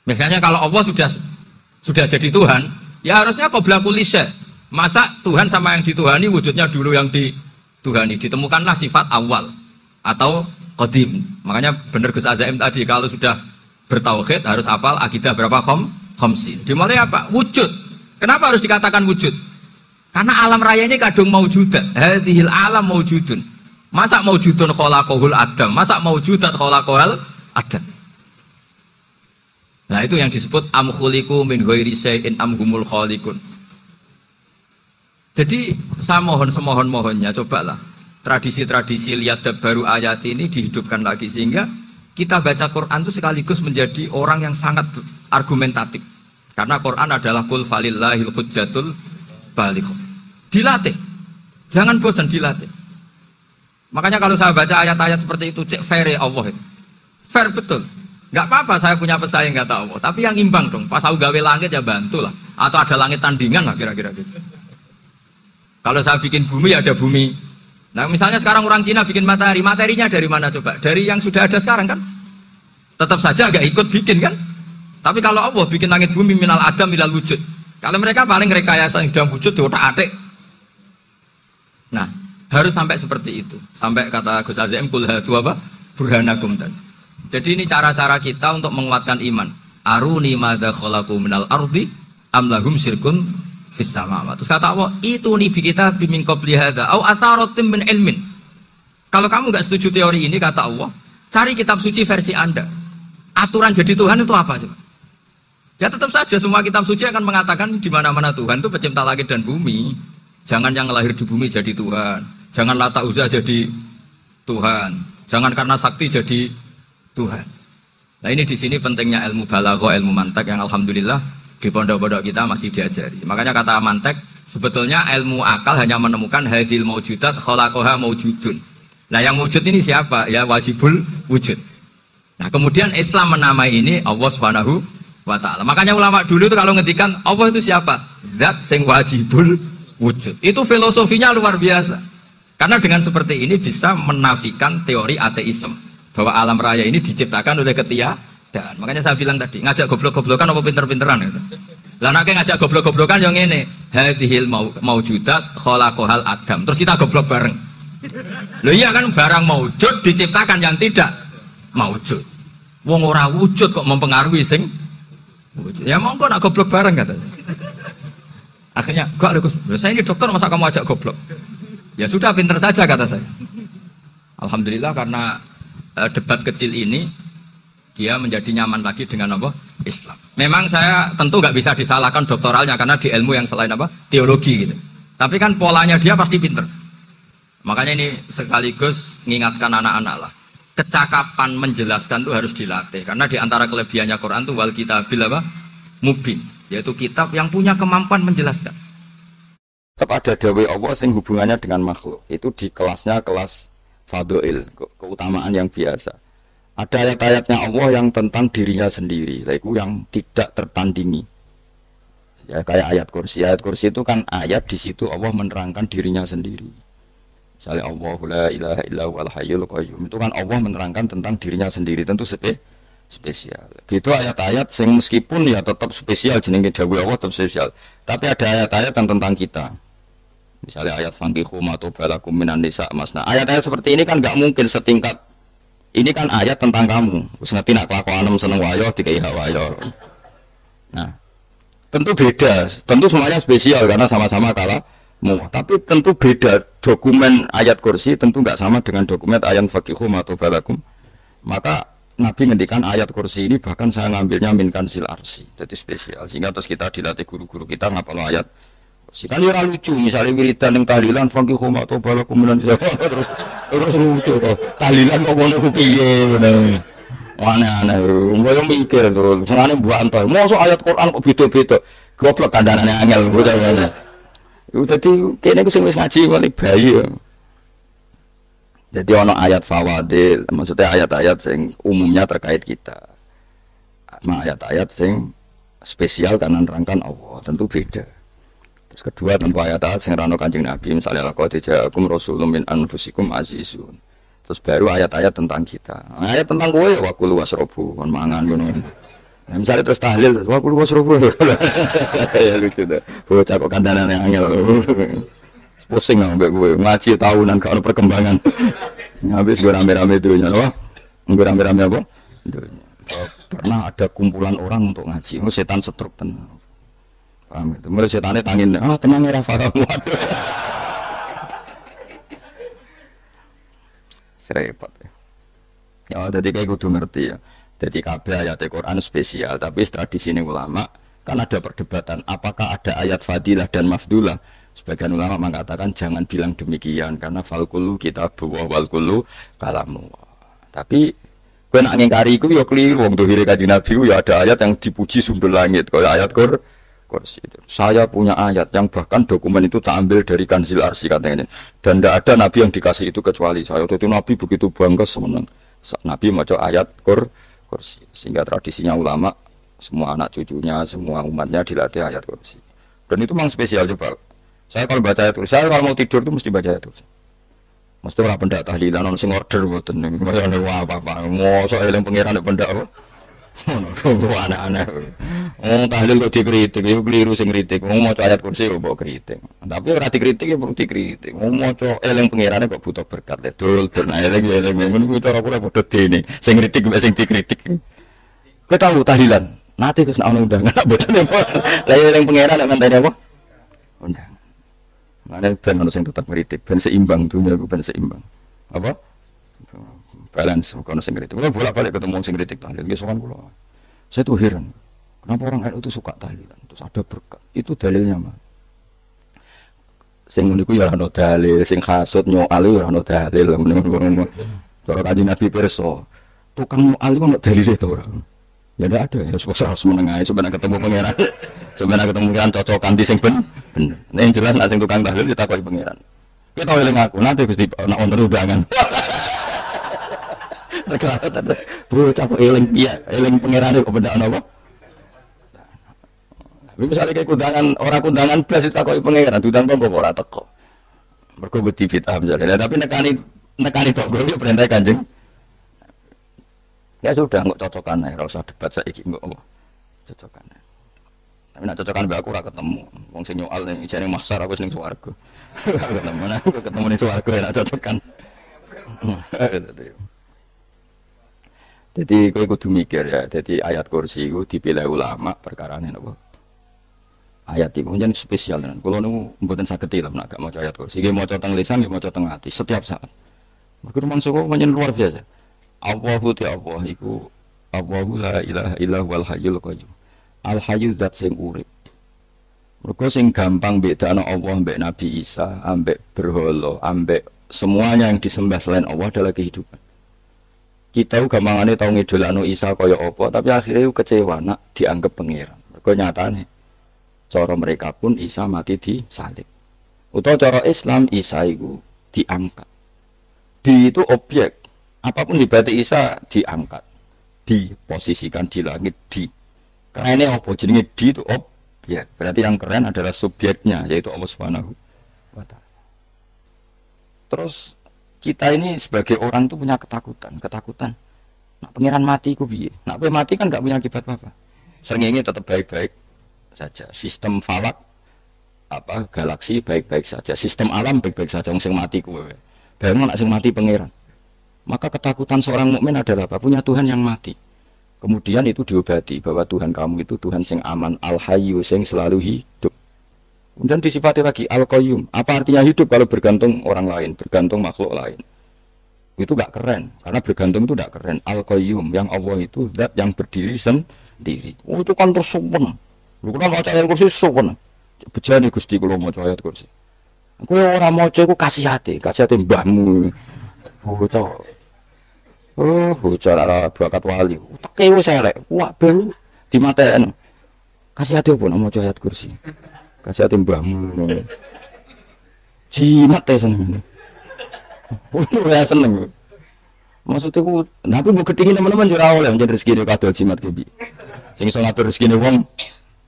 Misalnya kalau Allah sudah jadi Tuhan, ya harusnya qabla kulli syai'. Masa Tuhan sama yang dituhani wujudnya dulu yang dituhani? Ditemukanlah sifat awal atau qadim. Makanya benar Gus Azaim tadi, kalau sudah bertauhid harus hafal akidah berapa khamsin. Dimulai apa? Wujud. Kenapa harus dikatakan wujud? Karena alam raya ini kadung maujudat. Hadhil alam maujudun. Masa maujudun khalaqahul adam? Masa maujudat khalaqahul adam? Nah itu yang disebut am khuliqu min ghairi syai'in am humul khaliqun. Jadi saya mohon semohon-mohonnya, cobalah tradisi-tradisi lihat baru ayat ini dihidupkan lagi, sehingga kita baca Quran itu sekaligus menjadi orang yang sangat argumentatif. Karena Quran adalah qul falillahil hujjatul baligh. Dilatih. Jangan bosan dilatih. Makanya kalau saya baca ayat-ayat seperti itu, cek fair Allah itu. Fair betul. Enggak apa-apa saya punya pesaing kata Allah, tapi yang imbang dong. Pas aku gawe langit ya bantulah, atau ada langit tandingan lah kira-kira gitu. Kalau saya bikin bumi ya ada bumi. Nah misalnya sekarang orang Cina bikin matahari, materinya dari mana coba? Dari yang sudah ada sekarang kan? Tetap saja agak ikut bikin kan? Tapi kalau Allah bikin langit bumi minal adam minal wujud. Kalau mereka paling rekayasa yang sudah wujud di otak-atik. Nah harus sampai seperti itu. Sampai kata Gus Azim kul hatu apa? Burhanakum tadi. Jadi ini cara-cara kita untuk menguatkan iman. Aruni madza khalaqu minal ardi am lahum syirkun fis sama. Terus kata Allah, itu nih kita bimin qabli hadza au asaratim min ilmin. Kalau kamu nggak setuju teori ini kata Allah, cari kitab suci versi Anda. Aturan jadi Tuhan itu apa coba? Ya tetap saja semua kitab suci akan mengatakan di mana-mana Tuhan itu pencipta langit dan bumi. Jangan yang lahir di bumi jadi Tuhan. Jangan Lata Uzza jadi Tuhan. Jangan karena sakti jadi Tuhan. Nah ini di sini pentingnya ilmu balaghah, ilmu mantek yang alhamdulillah di pondok-pondok kita masih diajari. Makanya kata mantek, sebetulnya ilmu akal hanya menemukan hadil maujudat khalaqaha maujudun. Nah yang wujud ini siapa? Ya wajibul wujud. Nah kemudian Islam menamai ini Allah Subhanahu wa ta'ala. Makanya ulama dulu itu kalau ngendikan Allah itu siapa? Zat sing wajibul wujud. Itu filosofinya luar biasa. Karena dengan seperti ini bisa menafikan teori ateisme bahwa alam raya ini diciptakan oleh ketiadaan. Makanya saya bilang tadi, ngajak goblok-goblokan apa pinter-pinteran itu. Lah nek ngajak goblok-goblokan yang ngene, hadhil maujudat khalaqahal adam. Terus kita goblok bareng. Loh iya kan barang maujud diciptakan yang tidak maujud. Wong ora wujud kok mempengaruhi sing wujud. Ya monggo nak goblok bareng kata saya. Akhirnya, "Gak Gus, saya ini dokter masa kamu ajak goblok?" Ya sudah pinter saja kata saya. Alhamdulillah karena debat kecil ini dia menjadi nyaman lagi dengan apa? Islam. Memang saya tentu nggak bisa disalahkan doktoralnya karena di ilmu yang selain apa? Teologi gitu. Tapi kan polanya dia pasti pinter. Makanya ini sekaligus mengingatkan anak-anak lah. Kecakapan menjelaskan itu harus dilatih karena di antara kelebihannya Quran itu wal kitabil apa? Mubin, yaitu kitab yang punya kemampuan menjelaskan. Tetap ada dawai Allah yang hubungannya dengan makhluk. Itu di kelasnya kelas fadhil, keutamaan yang biasa. Ada ayat-ayatnya Allah yang tentang dirinya sendiri, itu yang tidak tertandingi. Ya kayak ayat kursi. Ayat kursi itu kan ayat di situ Allah menerangkan dirinya sendiri. Misalnya Allah la ilaha illa huwal hayyul qayyum. Itu kan Allah menerangkan tentang dirinya sendiri, tentu spesial. Gitu ayat-ayat sing meskipun ya tetap spesial jenenge dawuh Allah tetap spesial. Tapi ada ayat-ayat yang tentang kita. Misalnya ayat fankihu ma tobalakum minan nisa masna. Ayat-ayat seperti ini kan nggak mungkin setingkat. Ini kan ayat tentang kamu. Wis ngerti nak kelakuanem seneng wayo dikai wayo. Nah, tentu beda. Tentu semuanya spesial karena sama-sama kalah. Tapi tentu beda. Dokumen ayat kursi tentu nggak sama dengan dokumen ayat faqihu matobalakum. Maka Nabi ngendikan ayat kursi ini bahkan saya ngambilnya min kanzil arsy. Jadi spesial. Sehingga terus kita dilatih guru-guru kita ngapal ayat kursi. Kan ya lucu. Misalnya wiridan yang tahlilan faqihu matobalakum minan terus lucu tuh. Tahlilan kok ngono ku piye ngono. Aneh-aneh. Mbok mikir tuh. Senane buanto. Mosok ayat Quran kok beda-beda. Goblok kandhanane angel ngono. Jadi kayaknya aku wis ngaji balik bayi ya. Jadi ono ayat fawadil, maksudnya ayat-ayat yang umumnya terkait kita. Nah, ayat-ayat yang spesial karena nerangkan Allah, tentu beda. Terus kedua tentu ayat-ayat yang rano Kanjeng Nabi, misalnya laqad ja'akum rasulun min anfusikum azizun. Terus baru ayat-ayat tentang kita. Nah, ayat tentang kowe wa kulu wasrobu, kon mangan ngono. Nah, misalnya terus tahlil, wah kulo wasrobu. Ya lucu dah. Bocah kok kandanan yang angel. Pusing lah mbak gue, ngaji tahunan gak ada perkembangan. Habis gue rame-rame dunia, wah, gue rame-rame apa? Dunia. Pernah ada kumpulan orang untuk ngaji, setan setruk tenang. Paham itu? Mulai setannya tangin, tenang ya Rafa, waduh. Serempet ya. Ya, jadi kayak kudu ngerti ya. Jadi kabeh ayat Al-Quran spesial, tapi tradisi ini ulama kan ada perdebatan apakah ada ayat fadilah dan mafdulah. Sebagian ulama mengatakan jangan bilang demikian karena falkulu kitabullah wal kullu kalamullah. Tapi kowe nak ngingkari iku ya keliru. Wong dohire Kanjeng Nabi ya ada ayat yang dipuji sumber langit kaya ayat kursi itu. Saya punya ayat yang bahkan dokumen itu tak ambil dari Kanzil Arsy katanya. Dan tidak ada nabi yang dikasih itu kecuali saya. Itu nabi begitu bangga senang. Nabi maca ayat kursi, sehingga tradisinya ulama semua anak cucunya semua umatnya dilatih ayat kursi, dan itu memang spesial coba. Saya kalau baca ayat kursi, saya kalau mau tidur itu mesti baca ayat kursi, mesti orang pendak tahlilan orang sing order buatan ini wah apa mau soal yang pengiran pendak apa anak-anak tahlil kok dikritik itu keliru sing kritik mau ayat kursi kok kritik, tapi ora dikritik ya perlu dikritik mau yang pengirannya kok butuh berkat ya dul dan eleng ngono cara kula padha dene sing kritik mbek sing dikritik kowe tahu tahlilan nanti terus ana undangan boten apa lha yang pengiran nek ngenteni apa undangan ngene ben ono sing tetep kritik ben seimbang dunia ben seimbang apa balance kono sing kritik. Kula bolak-balik ketemu sing kritik tahlil. Nggih sowan kula. Saya tuh heran. Kenapa orang NU itu suka tahlilan? Terus ada berkat. Itu dalilnya mah. Sing niku ya ono dalil, sing hasud nyoal ya ono dalil. Cara Kanjeng Nabi pirsa. Tukang nyoal itu ono dalile to ora? Ya ndak ada. Ya harus menengahi sebenarnya ketemu pangeran. Sebenarnya ketemu pangeran cocokan di sing bener. Nek jelas nek sing tukang tahlil ditakoki pangeran. Kita eling aku nanti Gusti nek wonten undangan. Bocah kok eling piye? Eling pangerane kok benda apa? Misalnya kayak kundangan blas ditakoki pangeran, diundang kok ora teko. Mergo wedi bid'ah misalnya. Tapi nekani tok yo perintah Kanjeng. Ya sudah kok cocokan ae, ora usah debat saiki kok apa. Cocokan. Tapi nek cocokan mbak aku ora ketemu. Wong sing nyoal ning ijane mahsyar aku ning swarga. Ketemu ning swarga nek cocokan. Jadi kowe kudu mikir ya. Jadi ayat kursi itu dipilih ulama perkarane napa? Ayat itu jan spesial tenan. Kulo niku mboten saged ilmu nek gak maca ayat kursi. Nggih maca teng lisan, nggih maca teng ati setiap saat. Mergo mangsuku menyen luar biasa. Allahu ta Allah iku Allahu la ilaha illa huwal hayyul qayyum. Al hayyu zat sing urip. Mergo sing gampang bedakno Allah mbek Nabi Isa, ambek berhala, ambek semuanya yang disembah selain Allah adalah kehidupan. Kita gampangane tau ngidolakno Isa kaya apa, tapi akhirnya kecewa nak dianggap pangeran. Mergo nyatane cara mereka pun Isa mati di salib. Utawa cara Islam Isa itu diangkat. Di itu objek. Apapun dibati Isa diangkat. Diposisikan di langit di. Kerennya apa? Jenenge di itu objek. Berarti yang keren adalah subjeknya yaitu Allah Subhanahu wa taala. Terus kita ini sebagai orang tuh punya ketakutan. Nah, pangeran mati ku piye? Nah, kowe mati kan gak punya akibat apa-apa. Srengenge tetap baik-baik saja. Sistem falak apa galaksi baik-baik saja. Sistem alam baik-baik saja. Wong sing mati kowe. Bayangno nek sing mati pangeran. Maka ketakutan seorang mukmin adalah apa? Punya Tuhan yang mati. Kemudian itu diobati bahwa Tuhan kamu itu Tuhan sing aman, al-hayyu sing selalu hidup. Kemudian disifati lagi al-qayyum. Apa artinya hidup kalau bergantung orang lain, bergantung makhluk lain? Itu gak keren, karena bergantung itu gak keren. Al-qayyum, yang Allah itu zat yang berdiri sendiri. Oh, itu kan terus sopan. Lu kan mau ayat kursi sopan. Bejane Gusti kula maca ayat kursi. Aku ora maca iku kasih hati mbahmu. Bocah ora bakat wali. Teke wis elek. Wah, ben dimateni. Kasih hati opo maca ayat kursi. Kasih hati mbahmu. Jimat ya seneng. Ya seneng. Maksudnya ku, tapi mau ketingin teman-teman jurah oleh menjadi rezeki kadal jimat kebi. Sing iso ngatur rezeki wong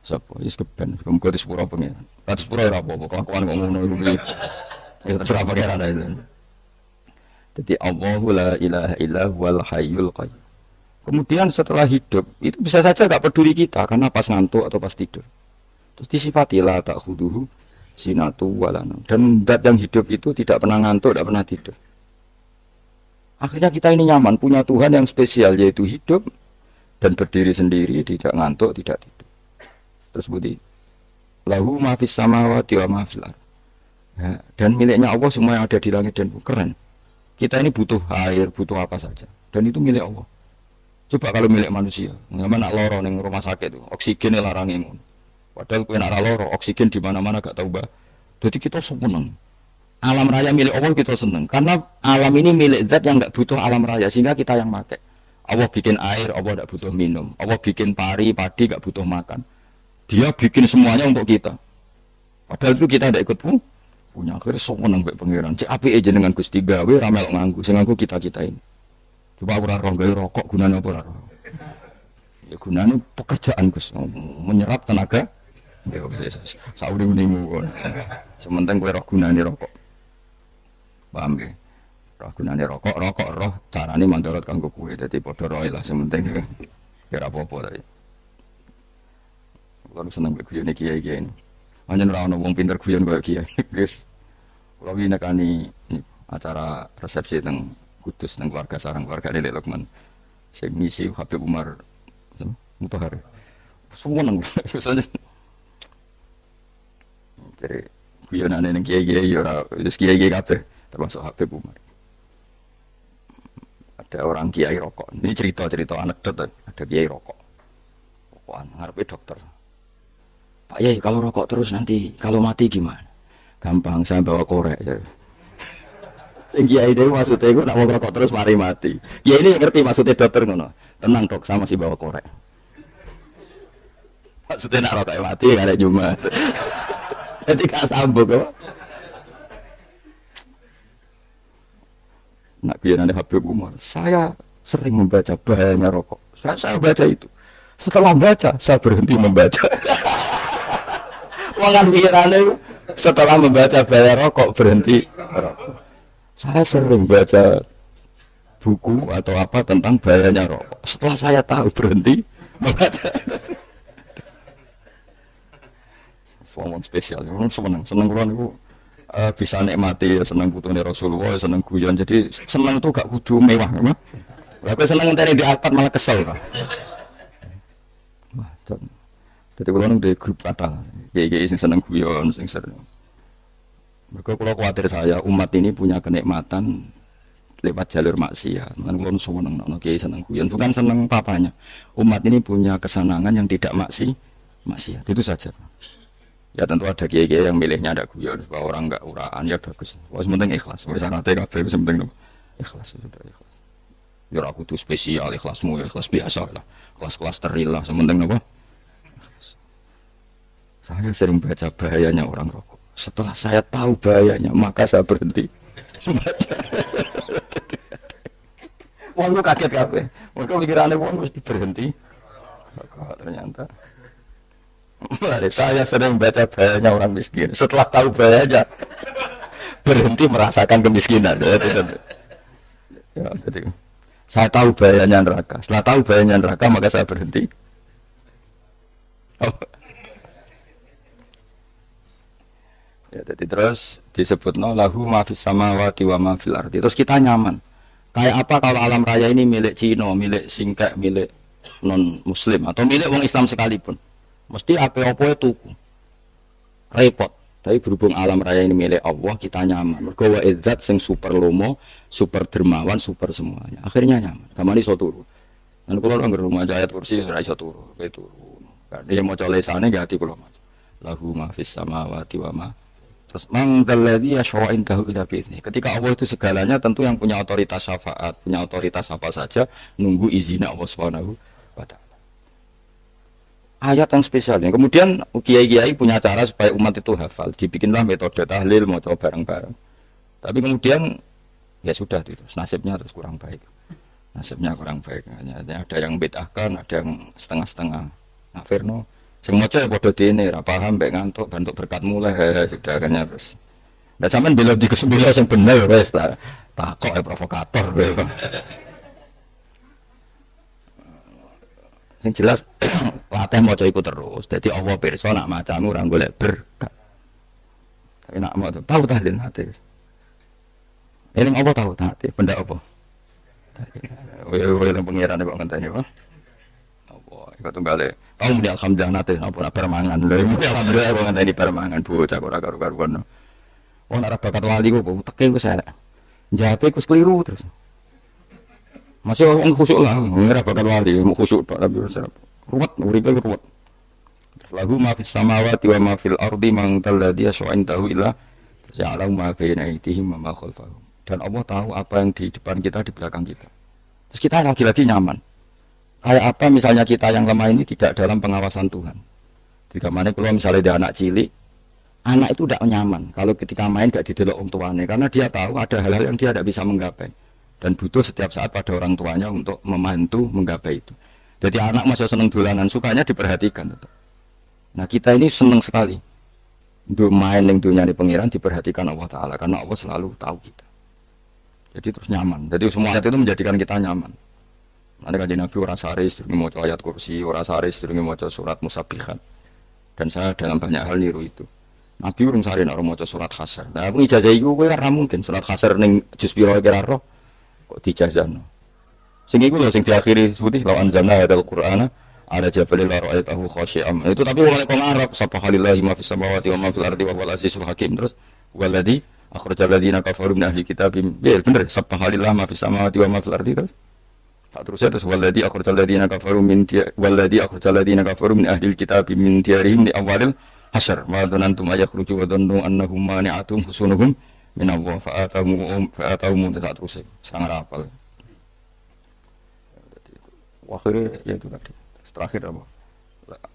sapa wis keben muga disepuro pengiran. Kat sepuro ora apa-apa kelakuan kok ngono iku piye. Wis terserah pengiran ae. Jadi Allahu la ilaha illa huwal hayyul qayyum. Kemudian setelah hidup itu bisa saja enggak peduli kita karena pas ngantuk atau pas tidur. Terus disifati la ta'khuduhu sinatu walana. Dan zat yang hidup itu tidak pernah ngantuk, tidak pernah tidur. Akhirnya kita ini nyaman, punya Tuhan yang spesial, yaitu hidup dan berdiri sendiri, tidak ngantuk, tidak tidur. Terus budi, lahu ma fis samawati wa ma fil ardh. Ya, dan miliknya Allah semua yang ada di langit dan bumi. Keren. Kita ini butuh air, butuh apa saja. Dan itu milik Allah. Coba kalau milik manusia, nggak nak loro ning rumah sakit itu, oksigen larangin. Padahal kue nak loro, oksigen di mana-mana gak tahu bah. Jadi kita seneng. Alam raya milik Allah kita seneng. Karena alam ini milik zat yang gak butuh alam raya, sehingga kita yang pakai. Allah bikin air, Allah gak butuh minum. Allah bikin padi gak butuh makan. Dia bikin semuanya untuk kita. Padahal itu kita tidak ikut punya. Akhirnya seneng baik pangeran. Cek api aja dengan Gusti gawe ramel nganggu. Sing nganggu kita ini. Coba aku ora gawe rokok gunanya apa ora? Ya gunanya pekerjaan Gus, menyerap tenaga. Ya saudi unimu. Sementing kowe roh gunane rokok. Paham nggih? Roh gunane rokok roh carane mandorot kanggo kowe. Dadi padha roe lah sementing ya ora apa-apa ta. Kulo seneng guyon kiai-kiai ini. Pancen ora ono wong pinter guyon koyo kiai. Guys. Kulo iki nekani acara resepsi teng Kudus nang keluarga sareng keluarga Lek Lukman. Sing ngisi Habib Umar Mutahar. Semua nang jadi guyonane ning kiai-kiai ora wis kiai-kiai kabeh termasuk Habib Umar. Ada orang kiai rokok. Ini cerita-cerita anekdot ada kiai rokok. Rokokan ngarepe dokter. Pak Yai kalau rokok terus nanti kalau mati gimana? Gampang saya bawa korek. Sing kiai dhewe maksudnya iku nek mau rokok terus mari mati. Kiai ini ngerti maksudnya dokter ngono. Tenang dok, saya masih bawa korek. Maksudnya nak rokok mati karek Jumat. Jadi gak sambung kok. Nak biar Habib Umar, saya sering membaca bahayanya rokok. Saya baca itu. Setelah baca, saya berhenti membaca. Wangan pikirannya setelah membaca bahaya rokok berhenti rokok. Saya sering baca buku atau apa tentang bahayanya rokok. Setelah saya tahu berhenti membaca. Wong spesial, seneng kulon itu bisa nikmati, seneng putune Rasulullah, seneng guyon. Jadi seneng itu gak kudu mewah, memang. Tapi seneng tadi di Alphard malah kesel, Pak. Wah, jadi kulon di grup kata, kiai sing seneng guyon, sing sering. Mereka kalau khawatir saya umat ini punya kenikmatan lewat jalur maksiat. Man kulon seneng, kiai seneng guyon, bukan seneng papanya. Umat ini punya kesenangan yang tidak maksiat, itu saja. Ya tentu ada kiai-kiai yang milihnya ada guyon supaya orang enggak uraan ya bagus. Wes penting ikhlas. Wes syaratnya kabeh wis penting ikhlas sudah ikhlas. Ya aku tuh spesial ikhlasmu ya ikhlas biasa lah. Kelas-kelas teril lah sementing apa? Saya sering baca bahayanya orang rokok. Setelah saya tahu bahayanya, maka saya berhenti membaca. Wong kaget kabeh. Mereka pikirannya wong mesti berhenti. Ternyata saya sering baca bahayanya orang miskin. Setelah tahu bahayanya, berhenti merasakan kemiskinan. Ya, jadi, saya tahu bahayanya neraka. Setelah tahu bahayanya neraka, maka saya berhenti. Oh. Ya, jadi terus disebut lahu ma fis samawati wa ma fil ardi. Terus kita nyaman. Kayak apa kalau alam raya ini milik Cina, milik Singkek, milik non Muslim atau milik orang Islam sekalipun, mesti apa-apa itu repot. Tapi berhubung alam raya ini milik Allah, kita nyaman. Mergo wa izzat sing super lomo, super dermawan, super semuanya. Akhirnya nyaman. Kamane iso turu. Dan kula nang rumah ayat kursi ora iso turu, kowe turu. Kan dia maca lesane gak ati kula maca. Lahu ma fis samawati wa ma. Terus man dzalladzi yashfa'u indahu illa bi'idznih. Ketika Allah itu segalanya, tentu yang punya otoritas syafaat, punya otoritas apa saja, nunggu izinnya Allah Subhanahu wa taala. Ayat yang spesial. Kemudian kiai-kiai punya cara supaya umat itu hafal. Dibikinlah metode tahlil, mau coba bareng-bareng. Tapi kemudian ya sudah itu, nasibnya terus kurang baik. Nasibnya kurang baik. Ada yang bid'ahkan, ada yang setengah-setengah. Nah, Firno, semua coba bodoh dini, paham, baik ngantuk, bentuk berkat mulai, sudah akhirnya terus. Dan sampean bela di kesembilan yang benar, wes tak kok provokator. Yang jelas latih maca iku terus. Jadi Allah pirsa nak macamu ora golek berkat. Tapi nak mau tahu tahlil hati. Eling apa tahu hati? Benda apa? Yang pengiran kok ngenteni apa? Apa? Iku tunggale. Tahu muni alhamdulillah nate apa permangan. Lha alhamdulillah kok ngenteni permangan bocah ora karo-karuan. Oh nek bakat wali kok teke wis elek. Jape wis keliru terus. Masih orang khusyuk lah, mengira bakal wali, mau khusyuk tak tapi ruwet, uripe ruwet. Lahu ma fis samawati wa ma fil ardi man talladzi yash'indahu illa ya'lamu ma baina aydihim wa ma khalfahum. Dan Allah tahu apa yang di depan kita, di belakang kita. Terus kita lagi-lagi nyaman. Kayak apa misalnya kita yang lemah ini tidak dalam pengawasan Tuhan. Jika mana kalau misalnya ada anak cilik, anak itu tidak nyaman kalau ketika main gak didelok orang tuanya, karena dia tahu ada hal-hal yang dia tidak bisa menggapai. Dan butuh setiap saat pada orang tuanya untuk membantu menggapai itu. Jadi anak masih senang dolanan, sukanya diperhatikan. Nah kita ini senang sekali untuk main yang dunia ini pengiran diperhatikan Allah Ta'ala, karena Allah selalu tahu kita. Jadi terus nyaman. Jadi semua ayat itu menjadikan kita nyaman. Nanti kan Nabi orang saris, durungi moco ayat kursi, orang saris, durungi moco surat musabihat. Dan saya dalam banyak hal niru itu. Nabi orang saris, orang moco surat khasar. Nah aku ijazah itu karena mungkin surat khasar neng juz piro kira roh. Kok dijazano sing iku lho sing diakhiri sebuti law anzalna hadal qur'ana ala jabalil ra'aytahu khashi'am. Itu tapi wong kok ngarep subhanallahi ma fis samawati wa ma fil ardi wa huwal azizul hakim. Terus waladzi akhrajal ladzina kafaru min ahli kitabim. Bener subhanallahi ma fis samawati wa ma fil ardi. Terus waladzi akhrajal ladzina kafaru min waladzi akhrajal ladzina kafaru min ahli kitabim min diyarihim li awalil hasyr wa dhanantum ayakhruju wa dhannu annahum mani'atum husunuhum min Allah fa'atamu dan terus sangat rapal. Akhirnya ya itu tadi. Terakhir apa?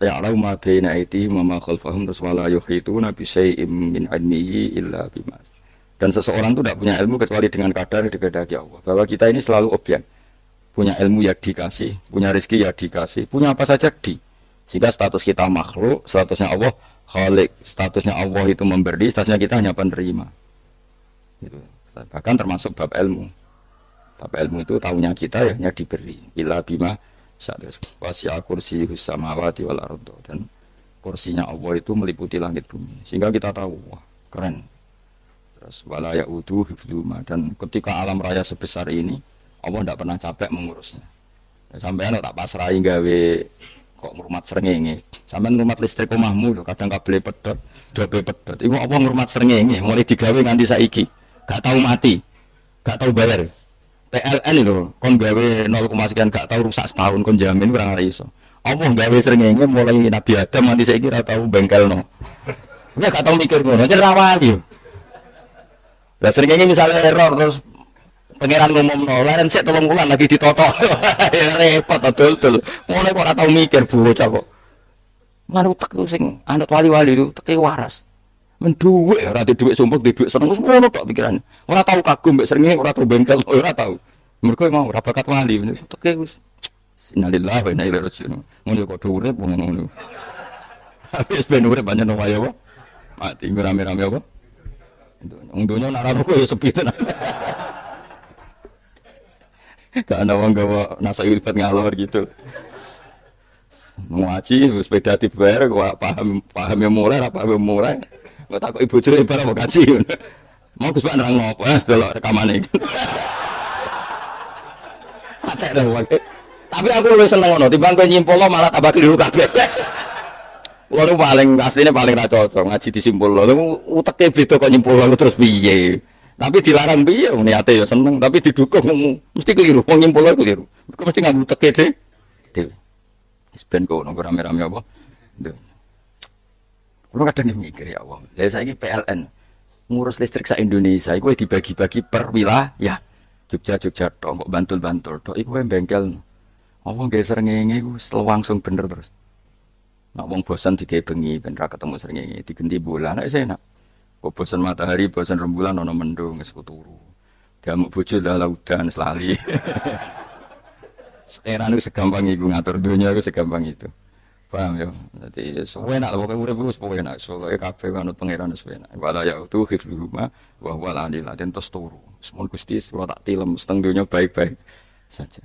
Ya'lamu ma baina aydihim wa ma khalfahum wala yuhituna bi syai'in min 'ilmihi illa bima. Dan seseorang itu tidak punya ilmu kecuali dengan kadar dikehendaki Allah. Bahwa kita ini selalu objek. Punya ilmu ya dikasih, punya rezeki ya dikasih, punya apa saja di. Sehingga status kita makhluk, statusnya Allah khalik, statusnya Allah itu memberi, statusnya kita hanya penerima. Gitu. Bahkan termasuk bab ilmu. Bab ilmu itu tahunya kita ya hanya diberi. Illa bima wasi'a kursiyuhus samawati wal ardi. Dan kursinya Allah itu meliputi langit bumi. Sehingga kita tahu, wah keren. Terus wala ya'udu hifdzuma. Dan ketika alam raya sebesar ini, Allah tidak pernah capek mengurusnya. Ya, sampai anak tak pasrahi gawe kok ngurmat srengenge. Sampai ngurmat listrik omahmu kadang kabel pedot, dobe pedot. Iku apa ngurmat srengenge mulai digawe nganti saiki. Gak tahu mati, gak tahu bayar. PLN itu, kon gawe 0, sekian gak tahu rusak setahun, kon jamin kurang iso. Allah gawe srengenge mulai Nabi Adam nanti saya kira tahu bengkel no. Enggak gak tahu mikir ngono, aja rawali. Lah srengenge misalnya error terus pangeran ngomong no, laren sik 3 bulan lagi ditoto. Ya repot betul. Mulai kok ora tahu mikir bocah kok. Lan utek sing anut wali-wali itu teke waras. Menduwe ora duwe sumpah duwe seneng wis ngono tok pikirane. Ora tau kagum mbek srengenge, ora tau bengkel, ora tau. Mergo mau ora bakat wali. Teke wis innalillahi wa inna ilaihi raji'un. Ngono kok urip wong ngono. Habis ben urip banyak wae apa? Mati rame-rame apa? Dunya nak ra ya sepi tenan. Gak ada wong gawa nasa ilfat ngalor gitu. Ngaji sepeda dibayar kok paham yang mulai apa yang mulai. Kok takut ibu jure barang mau ngaji. Mau Gus Pak nerang ngopo delok rekamane. Atek dah wong. Tapi aku lebih seneng ngono timbang kowe nyimpulno malah tambah keliru kabeh. Kulo nu paling asline paling ra cocok ngaji disimpulno. Uteke beda kok nyimpulno terus piye. Tapi dilarang piye niate ya seneng tapi didukung mesti keliru. Wong nyimpulno keliru. Kok mesti nganggo teke dhewe. Wis ben kono rame-rame apa. Kulo kadang mikir ya Allah. Lah saiki PLN ngurus listrik sa Indonesia iku dibagi-bagi per wilayah. Jogja tok kok Bantul tok iku bengkel. Apa nggih srengenge iku langsung bener terus. Nek wong bosan digawe bengi ben ra ketemu srengenge digenti bulan nek enak. Kok bosan matahari, bosan rembulan ana mendung wis turu. Diamuk bojo lah udan selali. Era nu segampang iku ngatur dunia iku segampang itu. Paham ya? Dadi enak lho pokoke urip wis enak. Pokoke kabeh manut pangeran wis enak. Wala ya tu khifru ma wa wala anil den tos turu. Semono Gusti kula tak tilem seteng dunia baik-baik saja.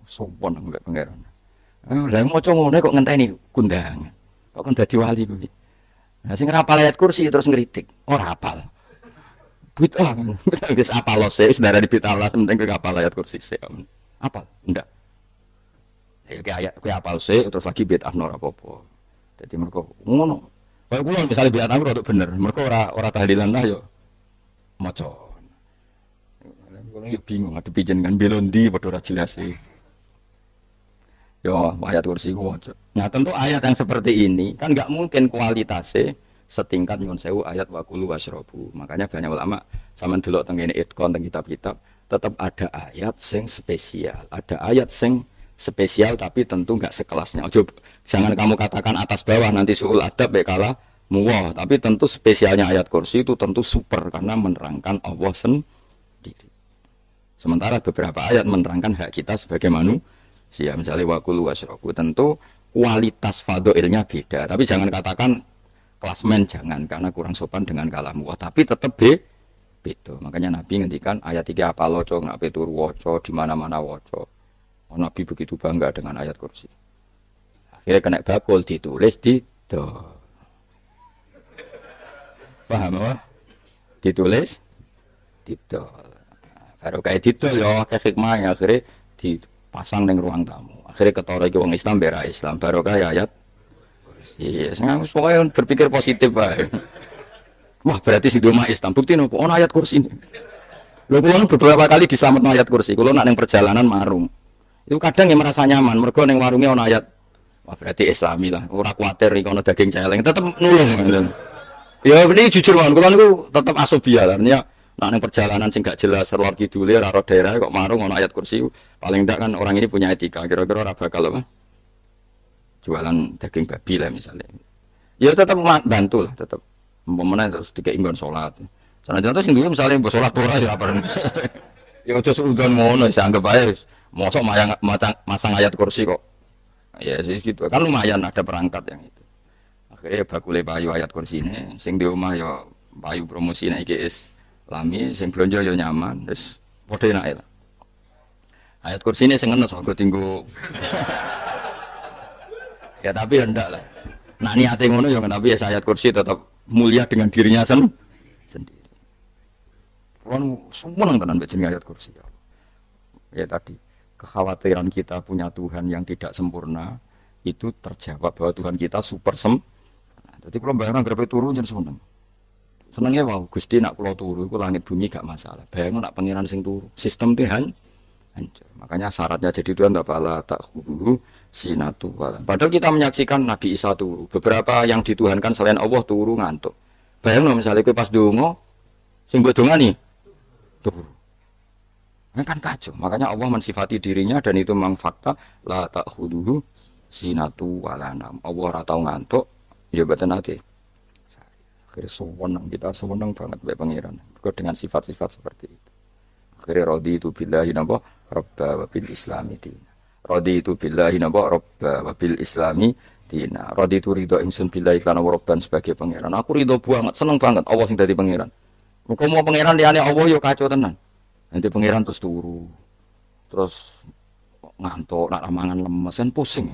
Sopan mbek pangeran. Lah maca ngene kok ngenteni kundangan. Kok kan dadi wali kuwi. Nah sing rapal ayat kursi terus ngritik. Ora hafal. Bid'ah. Wis apal lose wis darani bid'ah penting kowe hafal ayat kursi sik. Apal? Ndak. Ya kayak apal sih terus lagi bid'ah ora apa-apa. Dadi mergo ngono. Kaya kula misale bid'ah aku rada bener. Mergo ora tahlilan lah yo maca. Kula yo bingung ngadepi jenengan belondi padha ora jelas sih. Yo ayat kursi ku waca. Nah, tentu ayat yang seperti ini kan enggak mungkin kualitasnya setingkat nyuwun sewu ayat wa kulu wasyrabu. Makanya banyak ulama sampean delok teng ngene Idqon teng kitab-kitab tetap ada ayat sing spesial. Ada ayat sing spesial tapi tentu enggak sekelasnya. Jangan kamu katakan atas bawah nanti suul adab kalah muwah. Tapi tentu spesialnya ayat kursi itu tentu super karena menerangkan Allah sendiri. Sementara beberapa ayat menerangkan hak kita sebagai manusia. Misalnya wakulu wasyrabu tentu kualitas fadhailnya beda. Tapi jangan katakan klasmen jangan karena kurang sopan dengan kalam muwah. Tapi tetap beda. Makanya Nabi ngendikan ayat 3 apa loco ngape turu waca di mana-mana waca. Nabi begitu bangga dengan ayat kursi. Akhirnya kena bakul ditulis di do. Paham apa? Ditulis di do. Baru kayak didol ya kayak hikmahnya akhirnya dipasang di ruang tamu. Akhirnya ketara iki wong Islam bera Islam baru kayak ayat. Iya, yes, pokoknya berpikir positif Pak. Wah berarti si rumah Islam bukti nopo ono ayat kursi ini. Lho kula beberapa kali diselametno ayat kursi. Kula nak ning perjalanan marung. Itu kadang yang merasa nyaman mergo ning warunge ono ayat. Wah berarti Islami lah. Ora kuwatir iki ono daging celeng tetep nulung. Ya ini jujur mawon kula niku tetep asobia artinya nak ning perjalanan sing gak jelas lor kidule ora daerah kok marung ono ayat kursi paling ndak kan orang ini punya etika kira-kira ora bakal apa jualan daging babi lah misalnya. Ya tetap bantu lah tetap. Umpamane terus dikeimbang salat. Sanadyan terus sing duwe misale mbok salat ora ya apa. Ya aja suudon ngono wis anggap ae mosok masang ayat kursi kok. Ya sih gitu. Kan lumayan ada perangkat yang itu. Akhirnya bakule payu ayat kursi ini sing di omah ya payu promosine iki is lami sing blonjo ya nyaman wis padha enake lah. Ayat kursi ini sing ngenes kok tinggo. Ya tapi ya ndak lah. Nak niate ngono ya tapi ya ayat kursi tetap mulia dengan dirinya sendiri. Kan seneng tenan mbek jeneng ayat kursi. Ya tadi kekhawatiran kita punya Tuhan yang tidak sempurna itu terjawab bahwa Tuhan kita super Jadi kalau bayangkan grepe turu jan seneng. Senengnya wow Gusti nak kula turu iku langit bumi gak masalah. Bayangno nak pangeran sing turu, sistem Tuhan hancur. Makanya syaratnya jadi Tuhan tak hulu sinatu wala. Padahal kita menyaksikan Nabi Isa turu. Beberapa yang dituhankan selain Allah turu ngantuk. Bayangno misalnya kowe pas donga sing mbok dongani turu. Kan kacau. Makanya Allah mensifati dirinya dan itu memang fakta la ta'khudhuhu sinatu wala nam. Allah ora tau ngantuk, ya boten ate. Akhirnya kita seneng banget mbek pangeran. Dengan sifat-sifat seperti itu. Akhirnya raditu billahi napa rabba wa bil islami dina. Raditu billahi napa rabba wa bil islami dina. Raditu ridho ingsun billahi kana rabban sebagai pangeran. Aku ridho banget, seneng banget Allah sing dadi pangeran. Muga mau pangeran liyane Allah yo kacau tenan. Nanti pangeran terus turu. Terus ngantuk, nak mangan lemes kan pusing.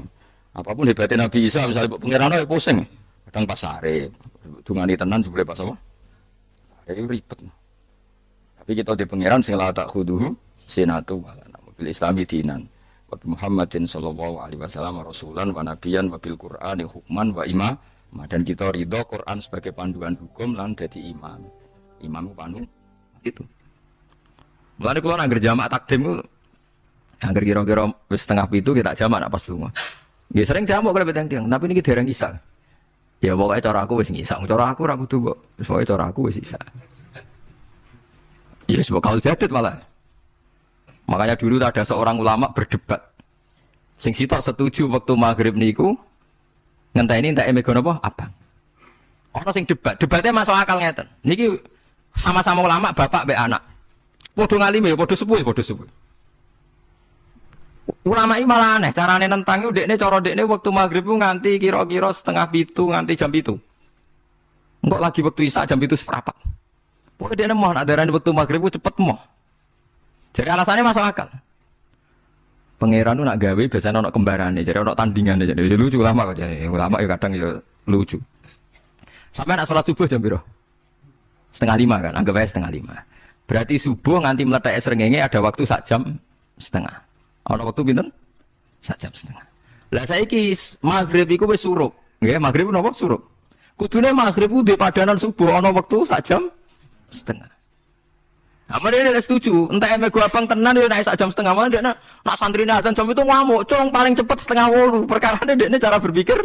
Apapun hebatnya Nabi Isa misalnya pangeran ya pusing. Kadang pas sare, dungani tenan jebule pas apa? Jadi ribet. Tapi kita di pangeran sing la tak khuduhu sinatu wala bil islami dinan. Wa Muhammadin sallallahu alaihi wasallam rasulan wa nabiyan wa bil qur'ani hukman wa imam. Dan kita ridho Quran sebagai panduan hukum lan dadi imam. Imam pandu itu. Mulane kula nang jamak takdim ku angger kira-kira wis setengah pitu kita jamak nak pas lunga. Nggih sering jamak kalau beteng-teng, tapi niki dereng isa. Ya pokoke cara aku wis ngisa, cara aku ora kudu kok. Pokoke cara aku wis isa. Ya sebab kaul jadid malah. Makanya dulu ada seorang ulama berdebat. Sing sitok setuju waktu maghrib niku ngenteni entek megon apa? Abang. Ana sing debatnya masuk akal ngeten. Niki sama-sama ulama bapak mbek anak. Padha ngalime, padha sepuh. Ulama iki malah aneh, carane nentang ku dekne cara dekne waktu maghrib ku nganti kira-kira setengah pitu nganti jam 7. Engko lagi waktu isya jam 7:15. Pokoke dekne mau nak darani waktu maghrib ku cepet moh. Jadi alasannya masuk akal. Pangeran tu nak gawe biasanya ono kembarane, jadi ono tandingane, jadi lucu ulama kok jadi ulama ya kadang ya lucu. Sampai nak sholat subuh jam piro? 4:30 kan, anggap aja 4:30. Berarti subuh nganti meletak srengenge ada waktu 1 jam setengah. Ana waktu pinten? 1 jam setengah. Lah saiki maghrib iku wis surup. Nggih, maghrib napa surup? Kudune maghrib ku di padanan subuh ana waktu 1 jam setengah. Amane nek setuju, entek mego abang tenan yo nek 1 jam setengah mana dekne nak santrine adzan jam itu ngamuk, cong paling cepet 7:30. Perkarane dekne cara berpikir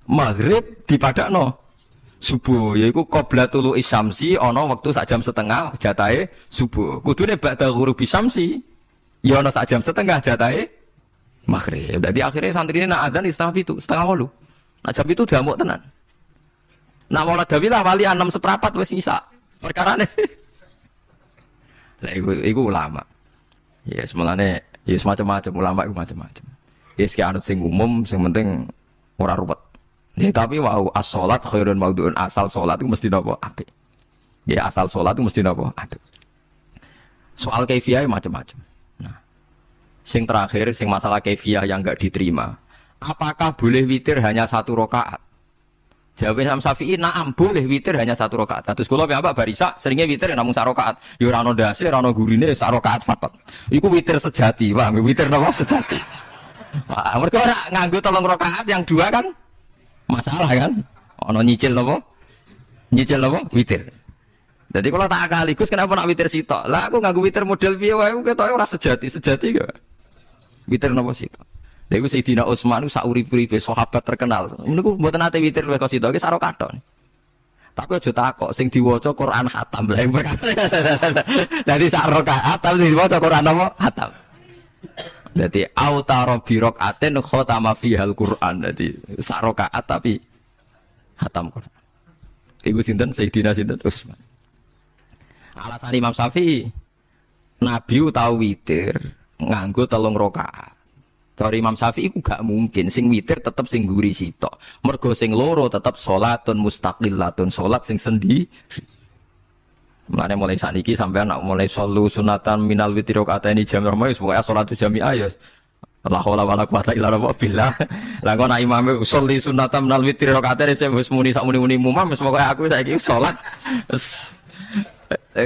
maghrib dipadakno subuh yaiku qoblatul isyamsi ana wektu 1 jam setengah jatahe subuh. Kudune ba'da ghurubi syamsi ya ana 1 jam setengah jatahe maghrib. Dadi akhirnya santrine nak adzan setengah 7, 7:30. Nak jam itu diamuk tenan. Nak wala dawilah wali 6:seprapat wis isa. Perkarane lah iku ulama. Ya semalane ya semacam-macam ulama iku macam-macam. Ya sing anut sing umum sing penting ora ruwet. Ya, tapi wau as-shalat khairun maudhu'un, asal salat itu mesti napa apik. Ya asal salat itu mesti napa apik. Soal kaifiyah macam-macam. Nah, sing terakhir sing masalah kaifiyah yang enggak diterima. Apakah boleh witir hanya 1 rakaat? Jawabnya Imam Syafi'i, na'am boleh witir hanya 1 rakaat. Terus kula piyambak barisa seringnya witir namung 1 rakaat. Ya ora ono ndase, ora ono gurine 1 rakaat faqat. Iku witir sejati, paham? Witir napa sejati. Wah, mergo ora nganggo 3 rakaat yang 2 kan masalah kan? Ono nyicil napa? Nyicil napa? Witir. Jadi kalau tak akaligus kenapa nak witir sitok? Lah aku nganggo witir model piye wae ketoke ora sejati kok. Witir napa sitok? Lha iku Sayyidina Utsman sak urip-uripe sahabat terkenal. Niku mboten nate witir luwih kok sitok iki sak rakaat. Tapi aja takok sing diwaca Quran khatam. Lah dadi sak rakaat tapi diwaca Quran apa? Khatam. Dadi autara bi rakaatin khatama fihal Quran. Dadi sak rakaat tapi khatam Quran. Iku sinten Sayyidina sinten Utsman. Alasan Imam Syafi'i Nabi tau witir nganggo 3 rakaat. Dari Imam Syafi'i itu gak mungkin sing witir tetep sing guri sitok. Mergo sing loro tetep salatun mustaqillatun, salat sing sendiri. Mulane mulai saniki sampean nak mulai shalu sunatan minal witri rakaataini jami'ah wis pokoke salatu jami'ah ya. La haula wala quwata illa billah. Lah kok nak imame sholli sunatan minal witri rakaataini wis muni sak muni-muni mumam wis pokoke aku saiki salat.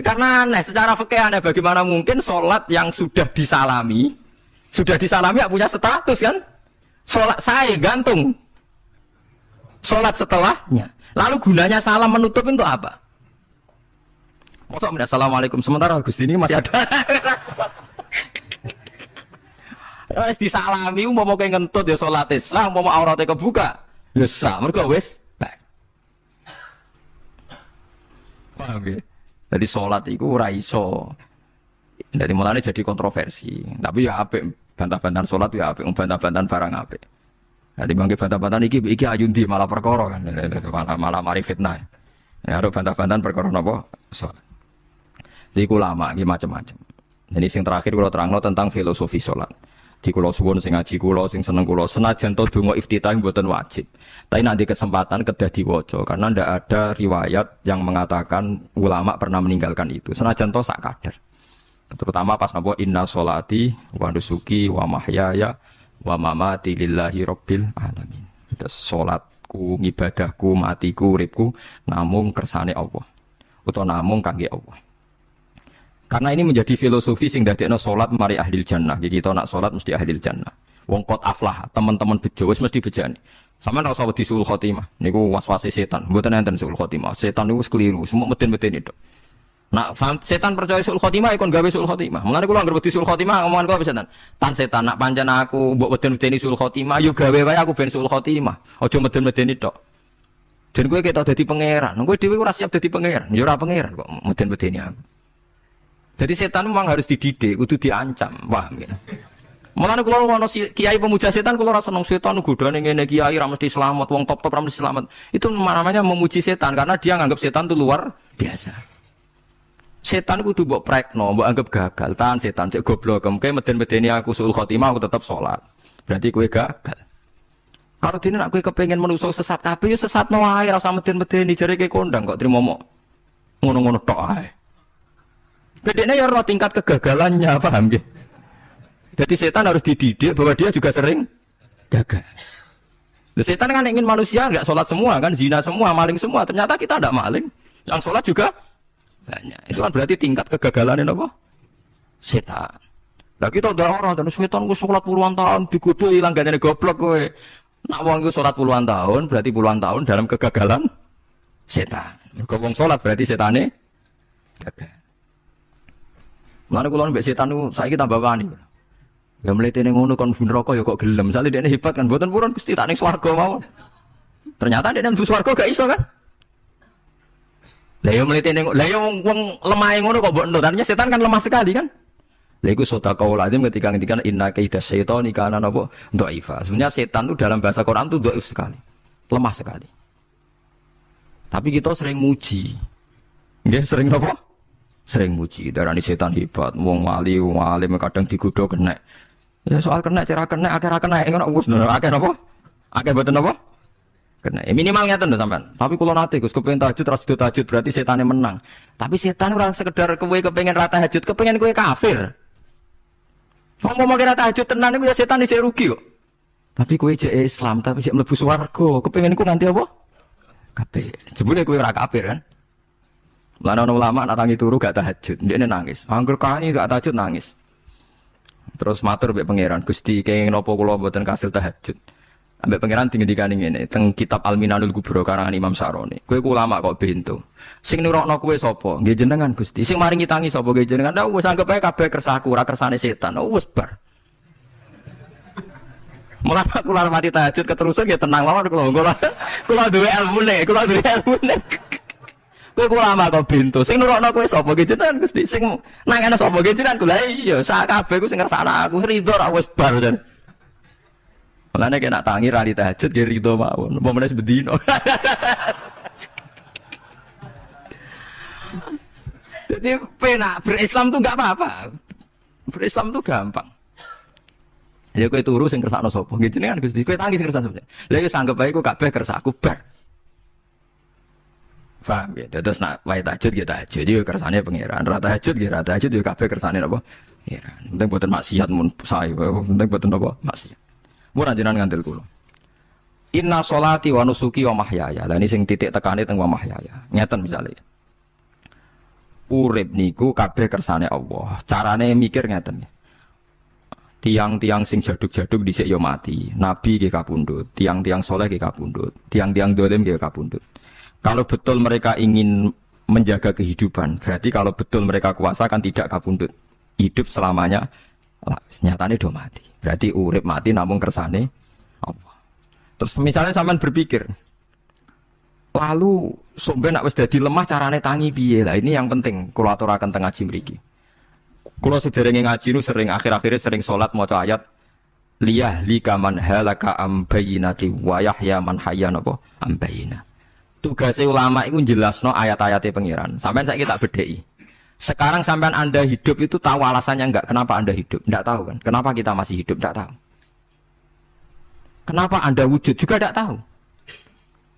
Karena aneh secara fikih aneh bagaimana mungkin salat yang sudah disalami ya punya status kan? Sholat saya gantung. Sholat setelahnya. Lalu gunanya salam menutup untuk apa? Masa assalamualaikum sementara Gusti ini masih ada. Wes disalami mau ngentut ya sholat sah, mau auratnya kebuka. Ya sah, mergo wis. Paham ya? Jadi sholat itu ora iso. Jadi mulanya jadi kontroversi. Tapi ya apik. Bantah-bantahan sholat ya apik, bantah-bantahan barang apik. Jadi bangke bantah-bantahan iki ayundi malah perkara kan, malah mari fitnah. Ya ada bantah-bantahan perkara napa? Sholat. Jadi ulama iki macam-macam. Jadi sing terakhir kalau terangno tentang filosofi sholat. Di kula suwun sing ngaji kula sing seneng kula senajan to donga iftitah mboten wajib. Tapi nanti kesempatan kedah diwaca karena ndak ada riwayat yang mengatakan ulama pernah meninggalkan itu. Senajan to sak kadar. Terutama pas napa inna sholati wa nusuki wa mahyaya wa mamati lillahi rabbil alamin. Terus salatku, ngibadahku, matiku, uripku namung kersane Allah. Utawa namung kangge Allah. Karena ini menjadi filosofi sing dadekno salat mari ahli jannah. Jadi kita nak salat mesti ahli jannah. Wong qad aflah, teman-teman bejo wis mesti bejane. Sampeyan ora usah wedi suul khotimah. Niku waswase setan. Mboten enten suul khotimah. Setan niku keliru, semua meden-meden itu. Nak setan percaya suul khotimah ikon gawe suul khotimah. Mulane kula anggere wedi suul khotimah omongan kula setan. Tan setan nak pancen aku mbok meden-medeni suul khotimah yo gawe wae aku ben suul khotimah. Aja meden-medeni tok. Dan kowe ketok dadi pangeran. Kowe dhewe ora siap dadi pangeran. Yo ora pangeran kok meden-medeni aku. Jadi setan memang harus dididik, kudu diancam, paham ya? Mulane kula ono kiai pemuja setan kula ora seneng setan godane ngene kiai ra mesti selamat, wong top-top ra mesti selamat. Itu namanya memuji setan karena dia nganggap setan itu luar biasa. Setan kudu mbok prekno, mbok anggap gagal, tahan setan cek goblok, kemke meden-medeni aku suul khotimah aku tetap salat. Berarti kowe gagal. Kalau dene nek kowe kepengin menungso sesat kabeh ya sesatno wae ora usah meden-medeni jare kowe kondang kok trimo ngono-ngono tok ae. Bedanya ya roh tingkat kegagalannya, paham ya? Jadi setan harus dididik bahwa dia juga sering gagal. Setan kan ingin manusia nggak sholat semua kan, zina semua, maling semua. Ternyata kita tidak maling, yang sholat juga banyak. Itu kan berarti tingkat kegagalan apa? Setan. Nah kita udah orang dan setan gue sholat puluhan tahun digodoh hilang gak ada goblok gue. Nak wong gue sholat puluhan tahun berarti puluhan tahun dalam kegagalan setan. Kalau wong sholat berarti setannya gagal. Mana kalau mbak setan itu saya kita tambah wani. Ya melete neng ngono kon neraka ya kok gelem. Misale dekne hebat kan mboten purun Gusti tak ning swarga mawon. Ternyata dekne mlebu swarga gak iso kan? Lah ya melete neng lah ya wong lemah ngono kok mbok entut. Artinya setan kan lemah sekali kan? Lah iku sodaqaul azim ketika ngendikan inna kaida syaitani kana napa dhaifa. Sebenarnya setan itu dalam bahasa Quran itu dhaif sekali. Lemah sekali. Tapi kita sering muji. Nggih sering napa? Sering muji, darani setan hebat, wong wali, wong alim kadang digodho kena. Ya soal kena, cara kena, akhir kena, ngono wis akeh napa? Akeh mboten napa? Kena. Minimal ngeten lho sampean. Tapi kula nate Gus kepengin tahajud ras tahajud berarti setane menang. Tapi setan ora sekedar kowe kepengin ra tahajud, kepengin kowe kafir. Wong mau kira tahajud tenan iku ya setan isih rugi kok. Tapi kowe jek Islam, tapi sik mlebu swarga, kepengin ku nganti apa? Kafir. Jebule kowe ora kafir kan? Lana ulama nak tangi turu gak tahajud, dia nangis. Angger kani gak tahajud nangis. Terus matur mbek pangeran, Gusti kenging napa kula mboten kasil tahajud. Ambek pangeran dingendikane ngene, teng kitab Al-Minanul Kubra karangan Imam Saroni. Kowe ulama kok bento. Sing nurokno kowe sapa? Nggih jenengan Gusti. Sing maringi tangi sapa nggih jenengan? Lah wis anggap ae kabeh kersaku, ora kersane setan. Wis bar. Mulane kula mati tahajud keterusan nggih tenang mawon kula. Kula duwe ilmune, kula duwe ilmune. Kowe ulama kok bento. Sing nurokno kowe sapa nggih jenengan Gusti? Sing nangane sapa nggih jenengan? Lha iya, sak kabeh ku sing ngersakno aku ridho ra wis bar jan. Mulane nek nak tangi ra tahajud nggih ridho mawon. Apa meneh sebedino. Jadi penak berislam tuh enggak apa-apa. Berislam tuh gampang. Ya kowe turu sing kersakno sapa? Nggih jenengan Gusti. Kowe tangi sing kersakno sapa? Lha iku sanggep ae ku kabeh kersaku bar. Paham ya, terus nak wae tahajud ya tahajud yo kersane pangeran, ra tahajud ya ra tahajud yo kabeh kersane napa? Pangeran. Penting boten maksiat mun sae, penting boten napa? Maksiat. Mun anjenan ngandel kula. Inna sholati wa nusuki wa mahyaya. Lah ini sing titik tekane teng wa mahyaya. Ngeten misale. Urip niku kabeh kersane Allah. Carane mikir ngeten. Tiang-tiang sing jaduk-jaduk dhisik yo mati. Nabi nggih kapundhut, tiang-tiang saleh nggih kapundhut, tiang-tiang dolim nggih kapundhut. Kalau betul mereka ingin menjaga kehidupan, berarti kalau betul mereka kuasa kan tidak kabundut. Hidup selamanya, nyatanya do mati. Berarti urip mati namun kersane Allah. Terus misalnya sampean berpikir, lalu sampe nak wis dadi lemah carane tangi piye? Lah ini yang penting kula aturaken teng ngaji mriki. Kula sederenge ngaji nu sering akhir-akhire sering salat maca ayat liyah likaman halaka am bayyinati wa yahya man hayya napa am bayyinah. Tugasnya ulama itu jelasno ayat-ayatnya pengiran. Sampai saya tak bedheki. Sekarang sampean Anda hidup itu tahu alasannya enggak? Kenapa Anda hidup? Enggak tahu kan? Kenapa kita masih hidup? Enggak tahu. Kenapa Anda wujud? Juga enggak tahu.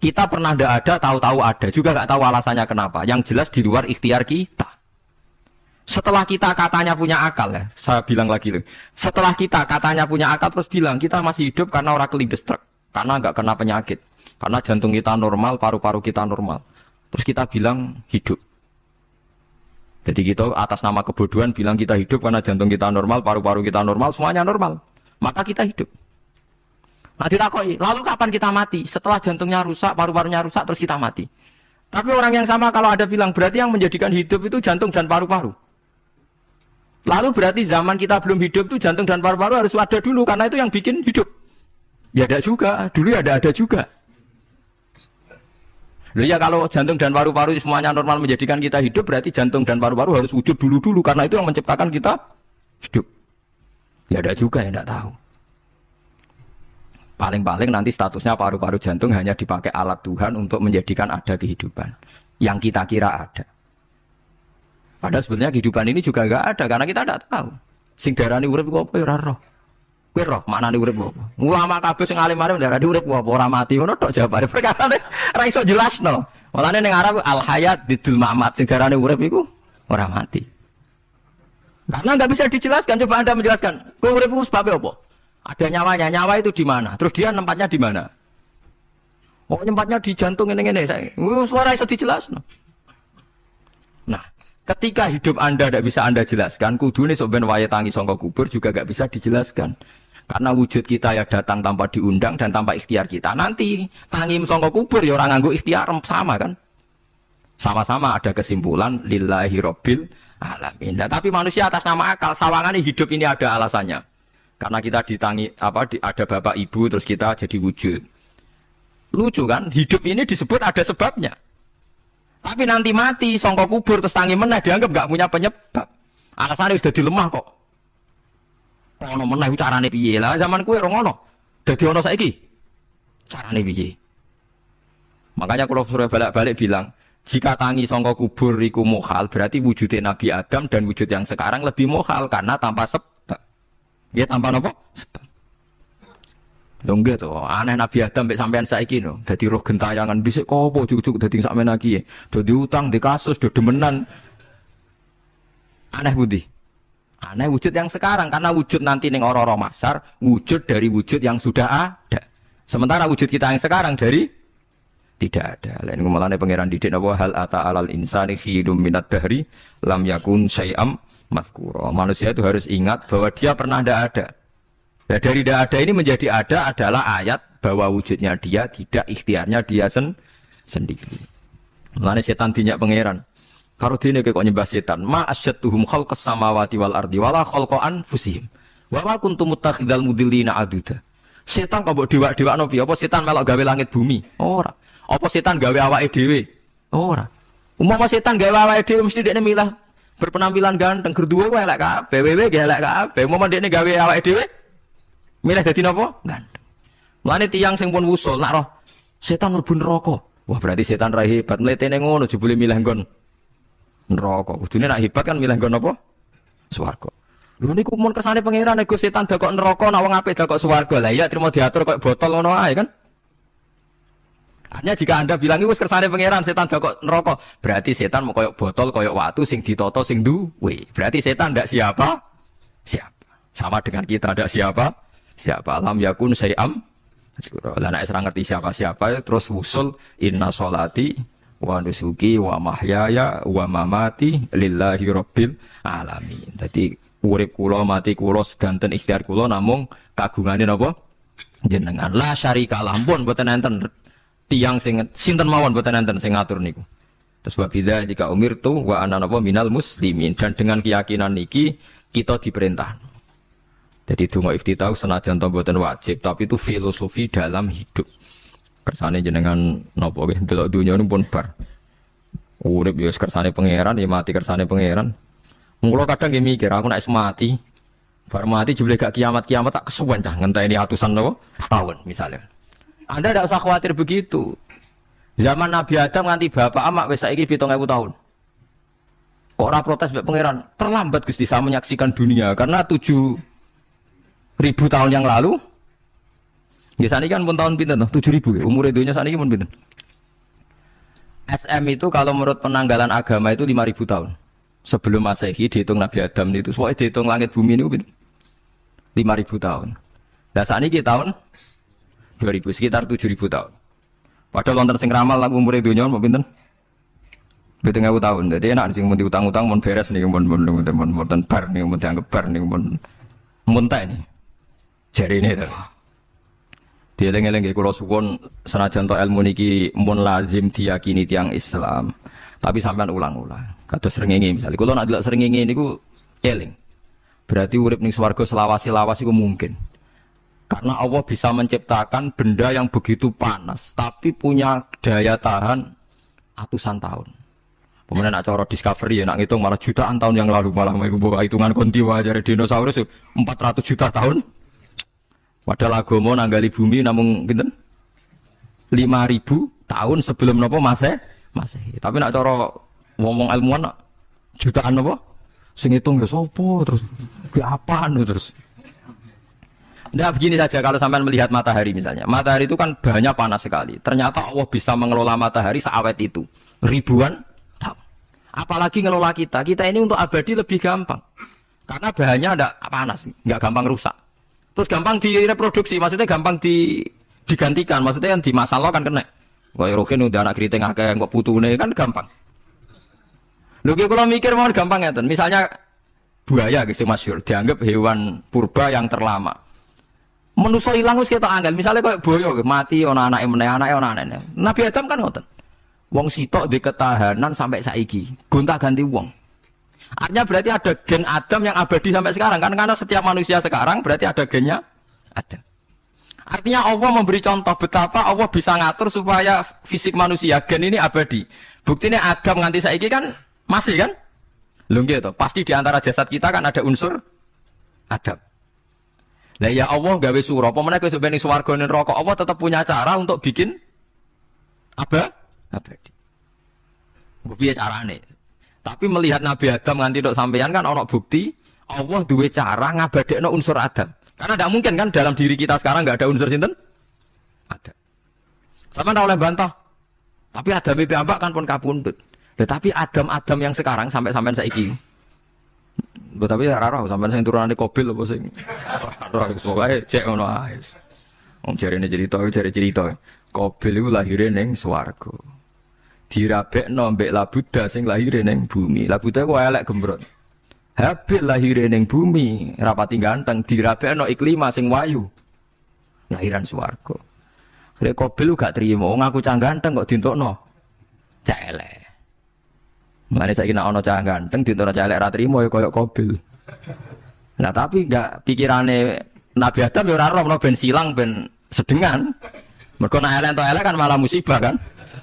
Kita pernah enggak ada, tahu-tahu ada. Juga enggak tahu alasannya kenapa. Yang jelas di luar ikhtiar kita. Setelah kita katanya punya akal ya, saya bilang lagi loh. Setelah kita katanya punya akal terus bilang kita masih hidup karena orang kelindes truk, karena enggak kena penyakit, karena jantung kita normal, paru-paru kita normal. Terus kita bilang hidup. Jadi kita atas nama kebodohan bilang kita hidup karena jantung kita normal, paru-paru kita normal, semuanya normal. Maka kita hidup. Nah ditakoi, lalu kapan kita mati? Setelah jantungnya rusak, paru-parunya rusak, terus kita mati. Tapi orang yang sama kalau ada bilang berarti yang menjadikan hidup itu jantung dan paru-paru. Lalu berarti zaman kita belum hidup itu jantung dan paru-paru harus ada dulu karena itu yang bikin hidup. Ya ada juga, dulu ya ada juga. Loh ya kalau jantung dan paru-paru semuanya normal menjadikan kita hidup berarti jantung dan paru-paru harus wujud dulu karena itu yang menciptakan kita hidup. Ya ada juga yang tidak tahu. Paling-paling nanti statusnya paru-paru jantung hanya dipakai alat Tuhan untuk menjadikan ada kehidupan yang kita kira ada. Padahal sebenarnya kehidupan ini juga enggak ada karena kita tidak tahu. Sing darani urip ku apa ya ora roh. Kowe roh maknane urip apa? Ulama kabeh sing alim-alim darani urip apa ora mati ngono tok jawabane. Perkarane ora iso jelasno. Mulane ning Arab al hayat didul mamat sing darani urip iku ora mati. Karena enggak bisa dijelaskan. Coba Anda menjelaskan. Kowe urip ku sebabnya apa? Ada nyawanya. Nyawa itu di mana? Terus dia tempatnya di mana? Oh, tempatnya di jantung ngene-ngene. Suara iso dijelasno. Nah, ketika hidup Anda tidak bisa Anda jelaskan, kudune sok ben wayahe tangi saka kubur juga tidak bisa dijelaskan. Karena wujud kita ya datang tanpa diundang dan tanpa ikhtiar kita. Nanti tangi saka kubur ya orang nganggo ikhtiar sama kan? Sama-sama ada kesimpulan lillahi rabbil alamin. Nah, tapi manusia atas nama akal sawangane hidup ini ada alasannya. Karena kita ditangi ada bapak ibu terus kita jadi wujud. Lucu kan? Hidup ini disebut ada sebabnya. Tapi nanti mati, songkok kubur, terus tangi meneh, dianggap gak punya penyebab. Alasannya sudah dilemah kok. Ono meneh, carane piye lah, zaman kue rongono. Dadi ono saiki. Carane piye. Makanya kalau suruh balik-balik bilang, jika tangi songkok kubur iku mukhal, berarti wujudnya Nabi Adam dan wujud yang sekarang lebih mukhal, karena tanpa sebab. Dia tanpa apa? Sebab. Lho nggih to, aneh Nabi Adam mek sampean saiki no. Dadi roh gentayangan dhisik kopo cucuk dadi sampean iki. Dadi utang di kasus do demenan. Aneh budi. Aneh wujud yang sekarang karena wujud nanti ning ora-ora masar, wujud dari wujud yang sudah ada. Sementara wujud kita yang sekarang dari tidak ada. Lain ngomongane pangeran didik napa hal ata alal insani khidum minad dahri lam yakun syai'am mazkura. Manusia itu harus ingat bahwa dia pernah tidak ada. Nah, dari tidak ada ini menjadi ada adalah ayat bahwa wujudnya dia tidak ikhtiarnya dia sendiri. Mulane setan dinyak pangeran. Karo dene kok nyembah setan, ma asyadduhum khalqas samawati wal ardi wala khalqa anfusihim. Wa ma kuntum muttakhidal mudillina aduda. Setan kok mbok dewak-dewakno piye? Apa setan melok gawe langit bumi? Ora. Apa setan gawe awake dhewe? Ora. Umpama setan gawe awake dhewe mesti dekne milah berpenampilan ganteng gerduwo kok elek kabeh, wewe ge elek kabeh. Umpama dekne gawe awake dhewe milih dadi napa? Ganteng. Mulane tiyang sing pun wusul nak roh setan mlebu neraka. Wah, berarti setan ra hebat. Mletene ngono jebule milih nggon neraka. Kudune nak hebat kan milih nggon apa? Swarga. Lho niku mun kersane pangeran nek setan dakok neraka, nak wong apik dakok swarga. Lah iya trimo diatur koyo botol ngono ae kan. Hanya jika Anda bilang itu kersane pangeran setan dakok neraka, berarti setan mau koyo botol koyo watu sing ditoto sing duwe. Berarti setan ndak siapa? Siapa. Sama dengan kita ndak siapa? Siapa lam yakun syai'am. Lah nek ora ngerti siapa-siapa terus wusul inna sholati wa nusuki wa mahyaya wa mamati lillahi rabbil alamin. Dadi urip kula mati kula sedanten ikhtiar kula namung kagungane napa? Jenengan. La syarika lampun mboten enten tiyang sing sinten mawon mboten enten sing ngatur niku. Terus wa bidzalika jika umirtu wa ana napa minal muslimin, dan dengan keyakinan niki kita diperintah. Jadi donga iftitah senajan to mboten wajib, tapi itu filosofi dalam hidup. Kersane jenengan napa nggih delok donya niku pun bar. Urip ya kersane pangeran, ya mati kersane pangeran. Mula kadang nggih mikir aku nek mati, bar mati jebule gak kiamat-kiamat tak kesuwen cah ngenteni atusan napa tahun misalnya. Anda tidak usah khawatir begitu. Zaman Nabi Adam nganti bapak amak wis saiki 7.000 tahun. Kok ora protes mbek pangeran? Terlambat Gusti saya menyaksikan dunia karena 7.000 tahun yang lalu. Ya saniki kan pun tahun pinten toh? 7.000 ya. Umur dunya saniki pun pinten? SM itu kalau menurut penanggalan agama itu 5.000 tahun. Sebelum Masehi dihitung Nabi Adam itu. Soalnya dihitung langit bumi ini 5.000 tahun. Nah saniki tahun 2000 sekitar 7.000 tahun. Padahal wonten sing ramal lagu umur dunya mau pinten? 7.000 tahun. Jadi enak sing mun diutang-utang mun beres nih mun bar nih mun dianggap bar nih mun teh nih. Jari ini tuh. Dieling-eling nggih kula suwun senajan to ilmu niki mun lazim diyakini tiyang Islam, tapi sampean ulang-ulang. Kados srengenge misalnya kula nak delok srengenge niku eling. Berarti urip ning swarga selawase-lawas iku mungkin. Karena Allah bisa menciptakan benda yang begitu panas tapi punya daya tahan ratusan tahun. Pemenang nak cara discovery ya nak ngitung malah jutaan tahun yang lalu malah bawa hitungan kontiwa dari dinosaurus 400 juta tahun. Padahal agama nanggali bumi namung pinten? 5.000 tahun sebelum napa Masehi. Tapi nak cara ngomong ilmuwan nak jutaan napa? Sing ngitung ya sapa terus ki apaan terus. Nah begini saja kalau sampean melihat matahari misalnya. Matahari itu kan banyak panas sekali. Ternyata Allah bisa mengelola matahari seawet itu. Ribuan tahun. Apalagi ngelola kita. Kita ini untuk abadi lebih gampang. Karena bahannya ada panas, nggak gampang rusak. Terus gampang direproduksi, maksudnya gampang digantikan, maksudnya yang di masa lalu kan kena. Kayak Rohin udah anak keriting akeh kok putune kan gampang. Lho kalau mikir mau gampang ya, misalnya buaya gitu masyhur dianggap hewan purba yang terlama. Manusa ilang wis ketok angel, misalnya kayak buaya mati ana anake meneh, anake ana anake. Nabi Adam kan ngoten. Wong sitok di ketahanan sampai saiki, gonta-ganti wong. Artinya berarti ada gen Adam yang abadi sampai sekarang kan, karena setiap manusia sekarang berarti ada gennya Adam. Artinya Allah memberi contoh betapa Allah bisa ngatur supaya fisik manusia gen ini abadi. Buktinya Adam nganti saiki kan masih kan? Lho nggih to, pasti di antara jasad kita kan ada unsur Adam. Lah ya Allah gawe sura, apa meneh kowe sampeyan swarga ning neraka, Allah tetap punya cara untuk bikin abadi. Piye carane? Tapi melihat Nabi Adam nganti tok sampeyan kan ana bukti Allah duwe cara ngabadekno unsur Adam. Karena tidak mungkin kan dalam diri kita sekarang nggak ada unsur sinten? Adam. Sama ndak oleh bantah. Tapi Adam piyambak kan pun kapundhut. Tetapi Adam yang sekarang sampai sampean saiki. Tapi ora roh sampean sing turunane Qabil apa sing. Ora iso wae cek ngono ae. Wong jarene cerita. Qabil iku lahire ning swarga. Dirabekno mbek Labuda sing lahir ning bumi. Labuda ku elek gembrot. Habil lahir ning bumi, rapati ganteng, dirabekno Iklima sing wayu. Lahiran swarga. Rek Qabil gak trimo, wong aku cah ganteng kok dintokno cah elek. Mulane saiki nek ana cah ganteng dintokno cah elek ra trimo ya koyo Qabil. Nah tapi gak pikirane Nabi Adam ya ora roh ben silang ben sedengan. Mergo nek elek entuk elek kan malah musibah kan.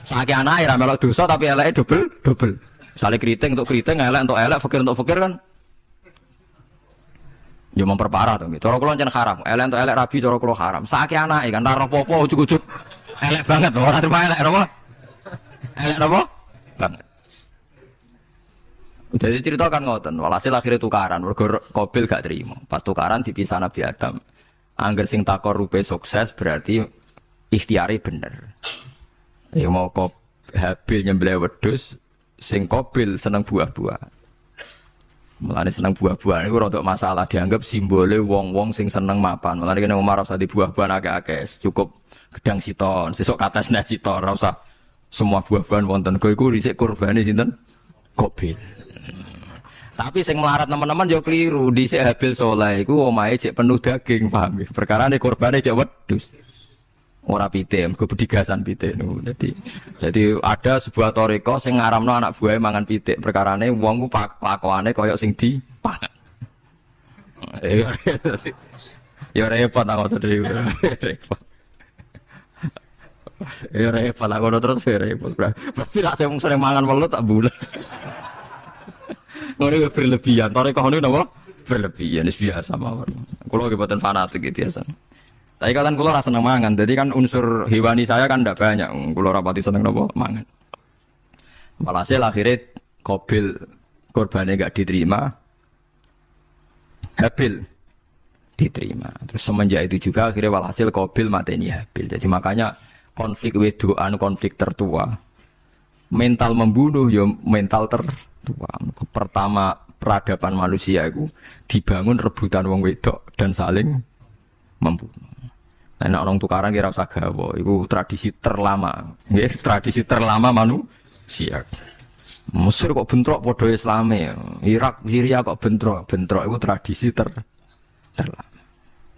Saiki anake ra melok dosa tapi eleke dobel. Misale kriting untuk kriting, elek untuk elek, fakir untuk fakir kan. Ya memperparah to nggih. Cara kula ncen haram. Elek untuk elek rabi cara kula haram. Saiki anake kan ora apa-apa ujug-ujug elek banget ora terima elek apa? Elek apa? Banget. Jadi cerita kan ngoten, walhasil akhirnya tukaran, mergo Qabil gak terima. Pas tukaran dipisah Nabi Adam. Angger sing takorupe sukses berarti ikhtiari bener. Ya mau Habil nyembelih wedhus, sing Qabil seneng buah-buah. Mulane seneng buah-buah niku rada masalah dianggap simbole wong-wong sing seneng mapan. Mulane kene Umar ora usah di buah-buahan akeh-akeh, cukup gedang siton, sesuk katesne siton, ora usah semua buah-buahan wonten. Go iku dhisik kurbane sinten? Qabil. Tapi sing melarat teman-teman yo keliru, dhisik Habil saleh iku omahe cek penuh daging, paham nggih? Perkarane kurbane cek wedhus. Ora pite, mergo bedigasan pite niku. Jadi ada sebuah toriko sing ngaramno anak buahe mangan pitik. Perkarane wong ku kelakuane kaya sing dipangan. Ya repot aku tadi. Repot. Ya repot aku terus repot. Pasti lak sing sering mangan welut tak bulet. Ngono berlebihan. Toriko niku napa? Berlebihan wis biasa mawon. Kula nggih boten fanatik iki biasa. Tapi kalian kulo rasa seneng mangan, jadi kan unsur hewani saya kan tidak banyak. Kulo rapati seneng nopo mangan. Walhasil akhirnya Qabil korbannya enggak diterima, Habil diterima. Terus semenjak itu juga akhirnya walhasil Qabil mateni Habil. Jadi makanya konflik wedoan, konflik tertua, mental membunuh ya mental tertua. Pertama peradaban manusia itu dibangun rebutan wong wedok dan saling membunuh. Nah, orang tukaran kira usah gawa, itu tradisi terlama, ya, tradisi terlama manusia. Mesir kok bentrok podo Islame, Irak, Syria kok bentrok itu tradisi terlama.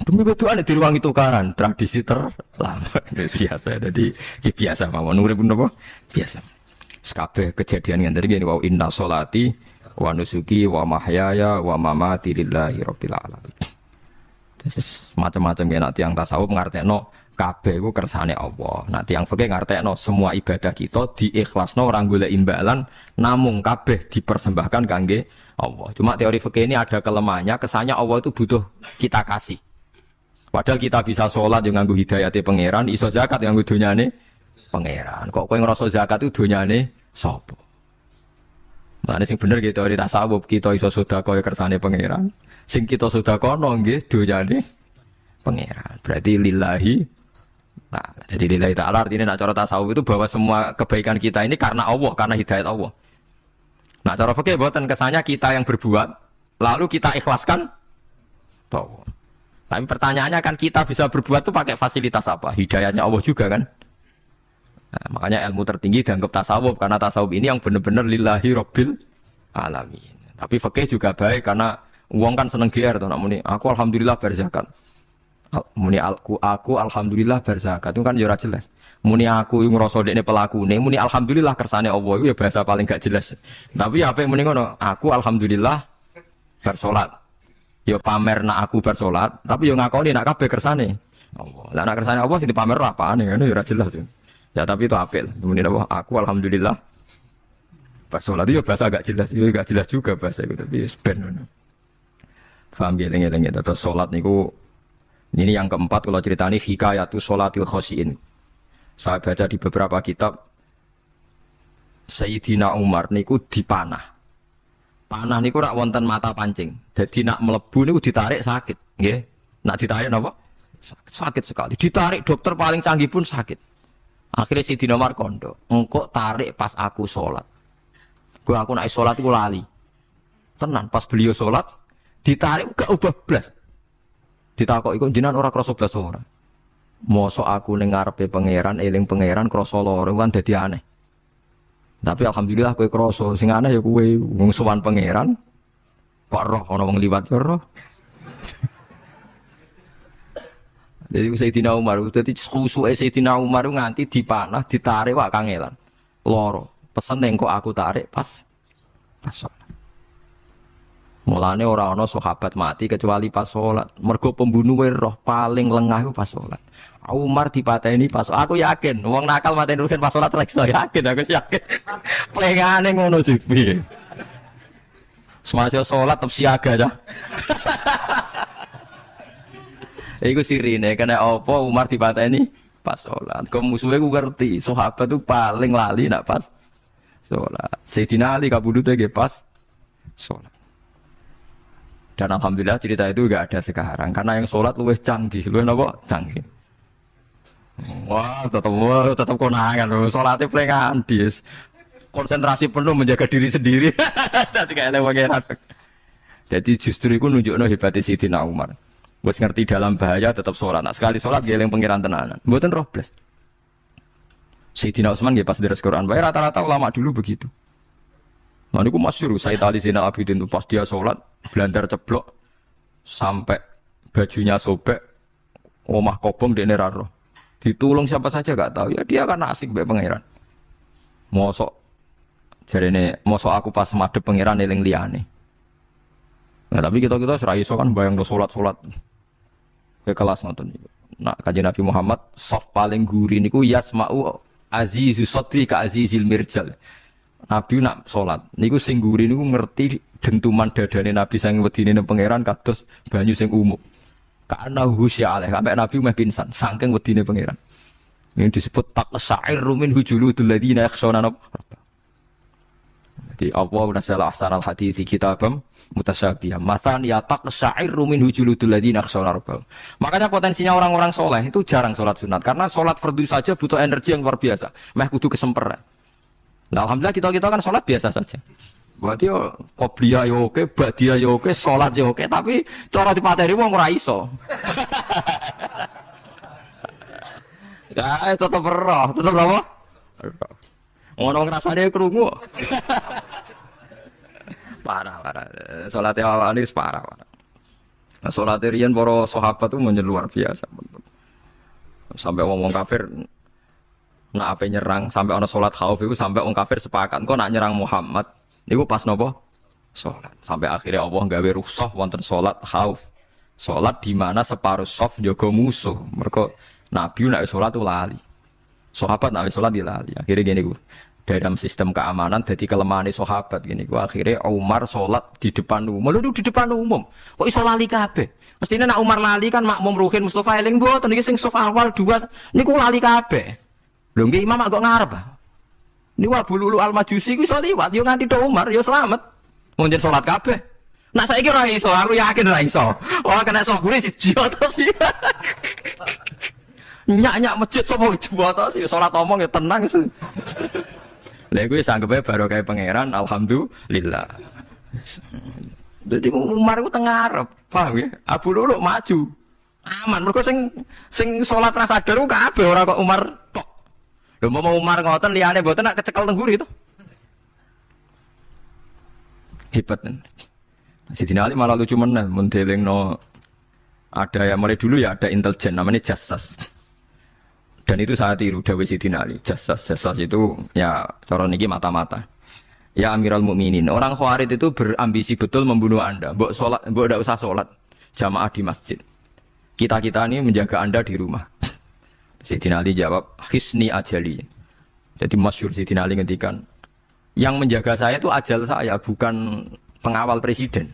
Demi betulan di ruang itu tukaran, tradisi terlama, biasa. Jadi biasa mawon urip napa? Biasa. Sekabeh kejadian yang tadi gini, wa inna sholati wa nusuki wa mahyaya wa mamati lillahi rabbil alamin. Macam-macam ya nak tiang tasawuf ngartekno kabeh iku kersane Allah. Nak tiang fikih ngartekno semua ibadah kita diikhlasno ora golek imbalan namung kabeh dipersembahkan kangge Allah. Cuma teori fikih ini ada kelemahannya, kesannya Allah itu butuh kita kasih. Padahal kita bisa sholat yang nganggo hidayate pangeran, iso zakat yang nganggo donyane pangeran. Kok kowe ngrasa zakat itu donyane sapa? Nah, ini sing bener gitu teori tasawuf, kita iso sedekah kersane pangeran. Sing kita sedekah nggih donyane pangeran. Berarti lillahi. Nah, jadi lillahi ta'ala artinya nak cara tasawuf itu bahwa semua kebaikan kita ini karena Allah, karena hidayat Allah. Nah, cara fikih mboten kesannya kita yang berbuat lalu kita ikhlaskan Allah. Tapi pertanyaannya kan kita bisa berbuat itu pakai fasilitas apa? Hidayatnya Allah juga kan? Nah, makanya ilmu tertinggi dianggap tasawuf karena tasawuf ini yang benar-benar lillahi rabbil alamin. Tapi fikih juga baik karena uang kan seneng GR tuh, nak muni aku alhamdulillah berzakat. Muni aku alhamdulillah berzakat itu kan ya ora jelas. Muni aku ngrasa dekne pelakune, muni alhamdulillah kersane Allah itu ya bahasa paling gak jelas. Tapi apa yang muni ngono? Aku alhamdulillah bersolat. Ya pamer nak aku bersolat, tapi yo ngakoni nak kabeh kersane Allah. Lah nak kersane Allah sing dipamer apane kan ya ora jelas ya. Ya tapi itu apil. Muni apa? Aku alhamdulillah bersolat itu ya bahasa gak jelas. Ya gak jelas juga bahasa itu tapi ben ngono. Paham ya lengi-lengi terus salat niku ini yang keempat kalau ceritani hikayatu sholatil khosyin. Saya baca di beberapa kitab Sayyidina Umar niku dipanah. Panah niku rak wonten mata pancing. Jadi nak melebu niku ditarik sakit, nggih. Nak ditarik napa? Sakit sekali. Ditarik dokter paling canggih pun sakit. Akhirnya Sayyidina Umar kondo, engkau tarik pas aku sholat. Aku naik sholat iku lali. Tenan pas beliau sholat ditarik gak ubah blas. Ditakok iku jenengan ora krasa blas ora. Mosok aku ning ngarepe pangeran eling pangeran krasa lara kan dadi aneh. Tapi alhamdulillah kowe krasa sing aneh ya kowe wong sowan pangeran kok roh ana wong liwat yo roh. Jadi Sayyidina Umar dadi khusuke Sayyidina Umar nganti dipanah ditarik wak kangelan. Loro. Pesen ning kok aku tarik pas sholat. Mulane ora ana sahabat mati kecuali pas salat. Mergo pembunuhe roh paling lengah iku pas salat. Umar dipateni pas aku yakin wong nakal mateni rugen pas salat reksa yakin aku yakin. Plengane ngono jipi. Semasa salat tetep siaga dah. Iku sirine kena apa Umar dipateni pas salat. Kok musuhe ku ngerti sahabat itu paling lali nak pas salat. Sayyidina Ali kabudute ge pas salat. Dan alhamdulillah cerita itu enggak ada sekarang karena yang sholat luwih canggih, luwih napa? Canggih. Wah, tetap konangan loh. Sholatnya pelengan dis. Konsentrasi penuh menjaga diri sendiri. Nanti kayak pangeran. Jadi justru itu nunjukno hebatnya Sayyidina Umar. Wes ngerti dalam bahaya tetap sholat. Nah, sekali sholat geleng pangeran tenanan. Mboten roh blas. Sayyidina Utsman nggih pas deres Quran. Bae rata-rata ulama dulu begitu. Nah ini aku masyhur Sayyid Ali Zainal Abidin itu pas dia sholat blandar ceblok sampai bajunya sobek omah kobong di neraro ditulung siapa saja gak tahu ya dia kan asik bae pangeran mosok jarene mosok aku pas madhep pangeran eling liyane. Nah tapi kita ora iso kan bayang do sholat ke kelas ngoten niku. Nah kanjeng Nabi Muhammad soft paling guri niku yasma'u azizu sotri ka azizil mirjal. Nabi nak sholat, niku sing guri niku ngerti dentuman dadane Nabi sang wedine nang pangeran kados banyu sing umum. Karena husya aleh, sampai Nabi meh pingsan, saking wedine pangeran. Ini disebut taqsa'ir min hujuludul ladina yakhshawna. Jadi Allah nazzala ahsanal hadithi kitabam mutasyabihan. Matsan yataqsyairu minhu juludul ladzina yakhshawna rabbahum. Makanya potensinya orang-orang soleh itu jarang sholat sunat karena sholat fardu saja butuh energi yang luar biasa. Meh kudu kesemper. Nah, alhamdulillah kita kan sholat biasa saja. Berarti yo qobliyah yo oke, ba'diyah yo oke, sholat yo oke, tapi cara dipateri wong ora iso. Ya, tetep roh, tetep apa? Ngono ngrasane krungu. Parah. Salate awake wis parah. Nah, salate riyen para sahabat itu luar biasa. Sampai ngomong kafir nak ape nyerang, sampai ana salat khauf itu sampai wong kafir sepakat kok nak nyerang Muhammad niku pas napa? Salat. Sampai akhirnya Allah gawe rukhsah wonten salat khauf. Salat di mana separuh shaf njaga musuh. Mergo Nabi nak salat itu lali. Sahabat nak sholat dilali. Akhirnya gini gue dalam sistem keamanan jadi kelemahan sahabat gini gue akhirnya Umar sholat di depan umum. Lalu di depan umum kok iso lali kabeh? Mestinya nak Umar lali kan makmum Ruhin Mustafa eling mboten iki sing saf awal dua niku lali kabeh. Lho nggih imam kok ngarep. Niku Abu Lulu Al-Majusi ku iso liwat yo nganti do Umar yo selamat. Mun jen sholat kabeh. Nah saiki ora iso, aku yakin ora iso. Wah kena sobure siji to sih. Nyak masjid sapa jebota sih salat omong ya tenang sih. Lha iku wis anggepe barokah pangeran alhamdulillah. Dadi Umar ku teng ngarep, paham ya? Abu Lulu maju. Aman mergo sing salat ra sadar ku kabeh ora kok Umar tok. Lho mau Umar ngoten liyane mboten nak kecekel teng mburi to. Hebat. Sidina Ali malah lucu meneh mun delingno ada yang mulai dulu ya ada intelijen namanya Jassas. Dan itu saya tiru dawuh Sidina Ali. Jassas itu ya cara niki mata-mata. Ya Amirul Mukminin, orang Khawarij itu berambisi betul membunuh Anda. Mbok ndak usah salat jamaah di masjid. Kita-kita ini menjaga Anda di rumah. Sidina Ali jawab, "Hisni ajali." Jadi masyhur Sidina Ali ngendikan, yang menjaga saya itu ajal saya, bukan pengawal presiden.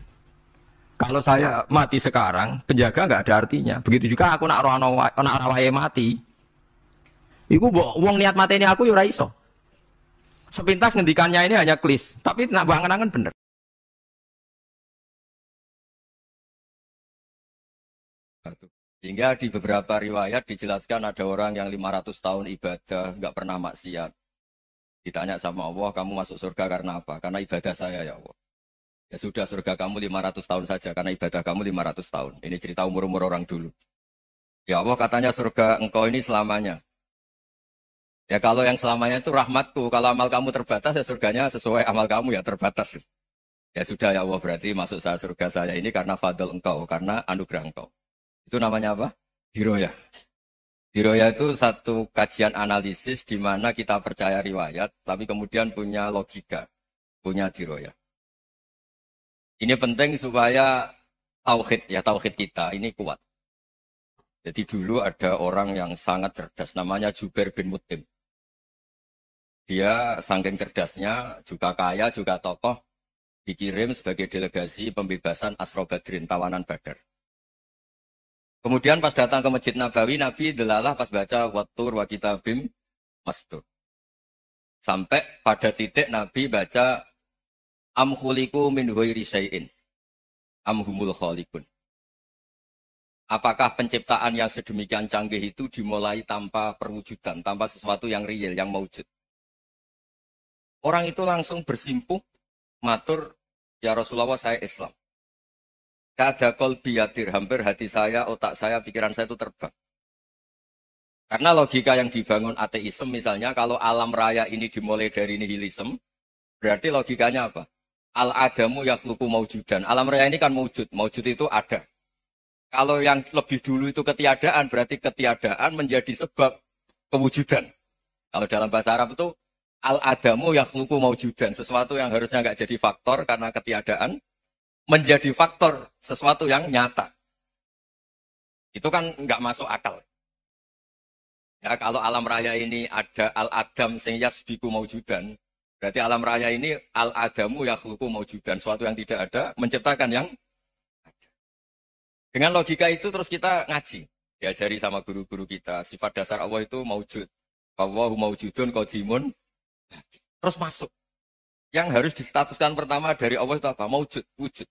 Kalau saya mati sekarang, penjaga nggak ada artinya. Begitu juga aku nak rawaye mati. Iku wong niat mateni aku ya ora iso. Sepintas ngendikannya ini hanya klis, tapi nak bangen-angen bener. Hingga di beberapa riwayat dijelaskan ada orang yang 500 tahun ibadah, nggak pernah maksiat. Ditanya sama Allah, kamu masuk surga karena apa? Karena ibadah saya ya Allah. Ya sudah, surga kamu 500 tahun saja, karena ibadah kamu 500 tahun. Ini cerita umur-umur orang dulu. Ya Allah katanya surga engkau ini selamanya. Ya kalau yang selamanya itu rahmatku, kalau amal kamu terbatas ya surganya sesuai amal kamu ya terbatas. Ya sudah ya Allah, berarti masuk saya surga saya ini karena fadl engkau, karena anugerah engkau. Itu namanya apa? Hiroyah. Hiroyah itu satu kajian analisis di mana kita percaya riwayat, tapi kemudian punya logika, punya hiroyah. Ini penting supaya tauhid kita ini kuat. Jadi dulu ada orang yang sangat cerdas, namanya Jubair bin Mut'im. Dia saking cerdasnya, juga kaya, juga tokoh, dikirim sebagai delegasi pembebasan Asra Badrin, tawanan Badar. Kemudian pas datang ke Masjid Nabawi, Nabi delalah pas baca Wattur wa kitabim mastur. Sampai pada titik Nabi baca Am khuliqu min ghairi syai'in am humul khaliqun. Apakah penciptaan yang sedemikian canggih itu dimulai tanpa perwujudan, tanpa sesuatu yang real, yang maujud? Orang itu langsung bersimpuh, matur, ya Rasulullah saya Islam. Kada qalbi yatir, hampir hati saya, otak saya, pikiran saya itu terbang. Karena logika yang dibangun ateisme misalnya, kalau alam raya ini dimulai dari nihilisme, berarti logikanya apa? Al-adamu yakhluqu maujudan. Alam raya ini kan maujud, maujud itu ada. Kalau yang lebih dulu itu ketiadaan, berarti ketiadaan menjadi sebab kewujudan. Kalau dalam bahasa Arab itu, al-adamu yakhluqu maujudan. Sesuatu yang harusnya nggak jadi faktor karena ketiadaan, menjadi faktor sesuatu yang nyata. Itu kan nggak masuk akal. Ya, kalau alam raya ini ada al-adam sing yasbiku maujudan, berarti alam raya ini al-adamu yakhluqu maujudan. Sesuatu yang tidak ada, menciptakan yang ada. Dengan logika itu terus kita ngaji. Diajari sama guru-guru kita. Sifat dasar Allah itu maujud. Allahu maujudun qadimun. Terus masuk. Yang harus distatuskan pertama dari Allah itu apa? Maujud, wujud.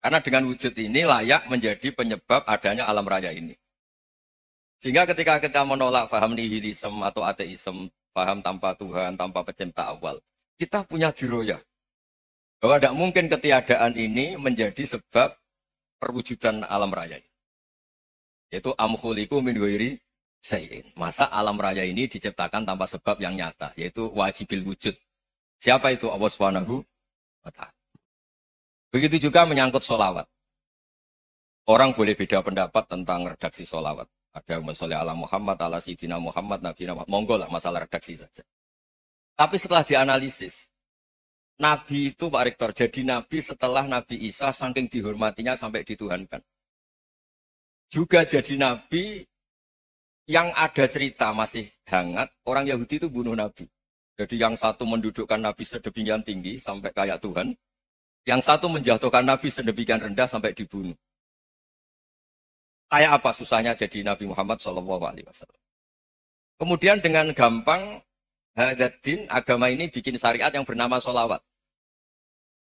Karena dengan wujud ini layak menjadi penyebab adanya alam raya ini. Sehingga ketika kita menolak paham nihilisme atau ateisme, paham tanpa Tuhan, tanpa pencipta awal, kita punya diroyah. Bahwa tidak mungkin ketiadaan ini menjadi sebab perwujudan alam raya. Yaitu amkhuliku min ghairi syai'in. Masa alam raya ini diciptakan tanpa sebab yang nyata, yaitu wajibil wujud. Siapa itu? Allah Subhanahu wa ta'ala. Begitu juga menyangkut sholawat. Orang boleh beda pendapat tentang redaksi sholawat. Ada yang sholli ala Muhammad, ala Sayyidina Muhammad, Nabi Muhammad. Monggo lah masalah redaksi saja. Tapi setelah dianalisis, Nabi itu Pak Rektor, jadi Nabi setelah Nabi Isa saking dihormatinya sampai dituhankan. Juga jadi Nabi yang ada cerita masih hangat, orang Yahudi itu bunuh Nabi. Jadi yang satu mendudukkan Nabi sedemikian tinggi sampai kayak Tuhan. Yang satu menjatuhkan Nabi sedemikian rendah sampai dibunuh. Kayak apa susahnya jadi Nabi Muhammad SAW. Kemudian dengan gampang, Hadaddin agama ini bikin syariat yang bernama sholawat.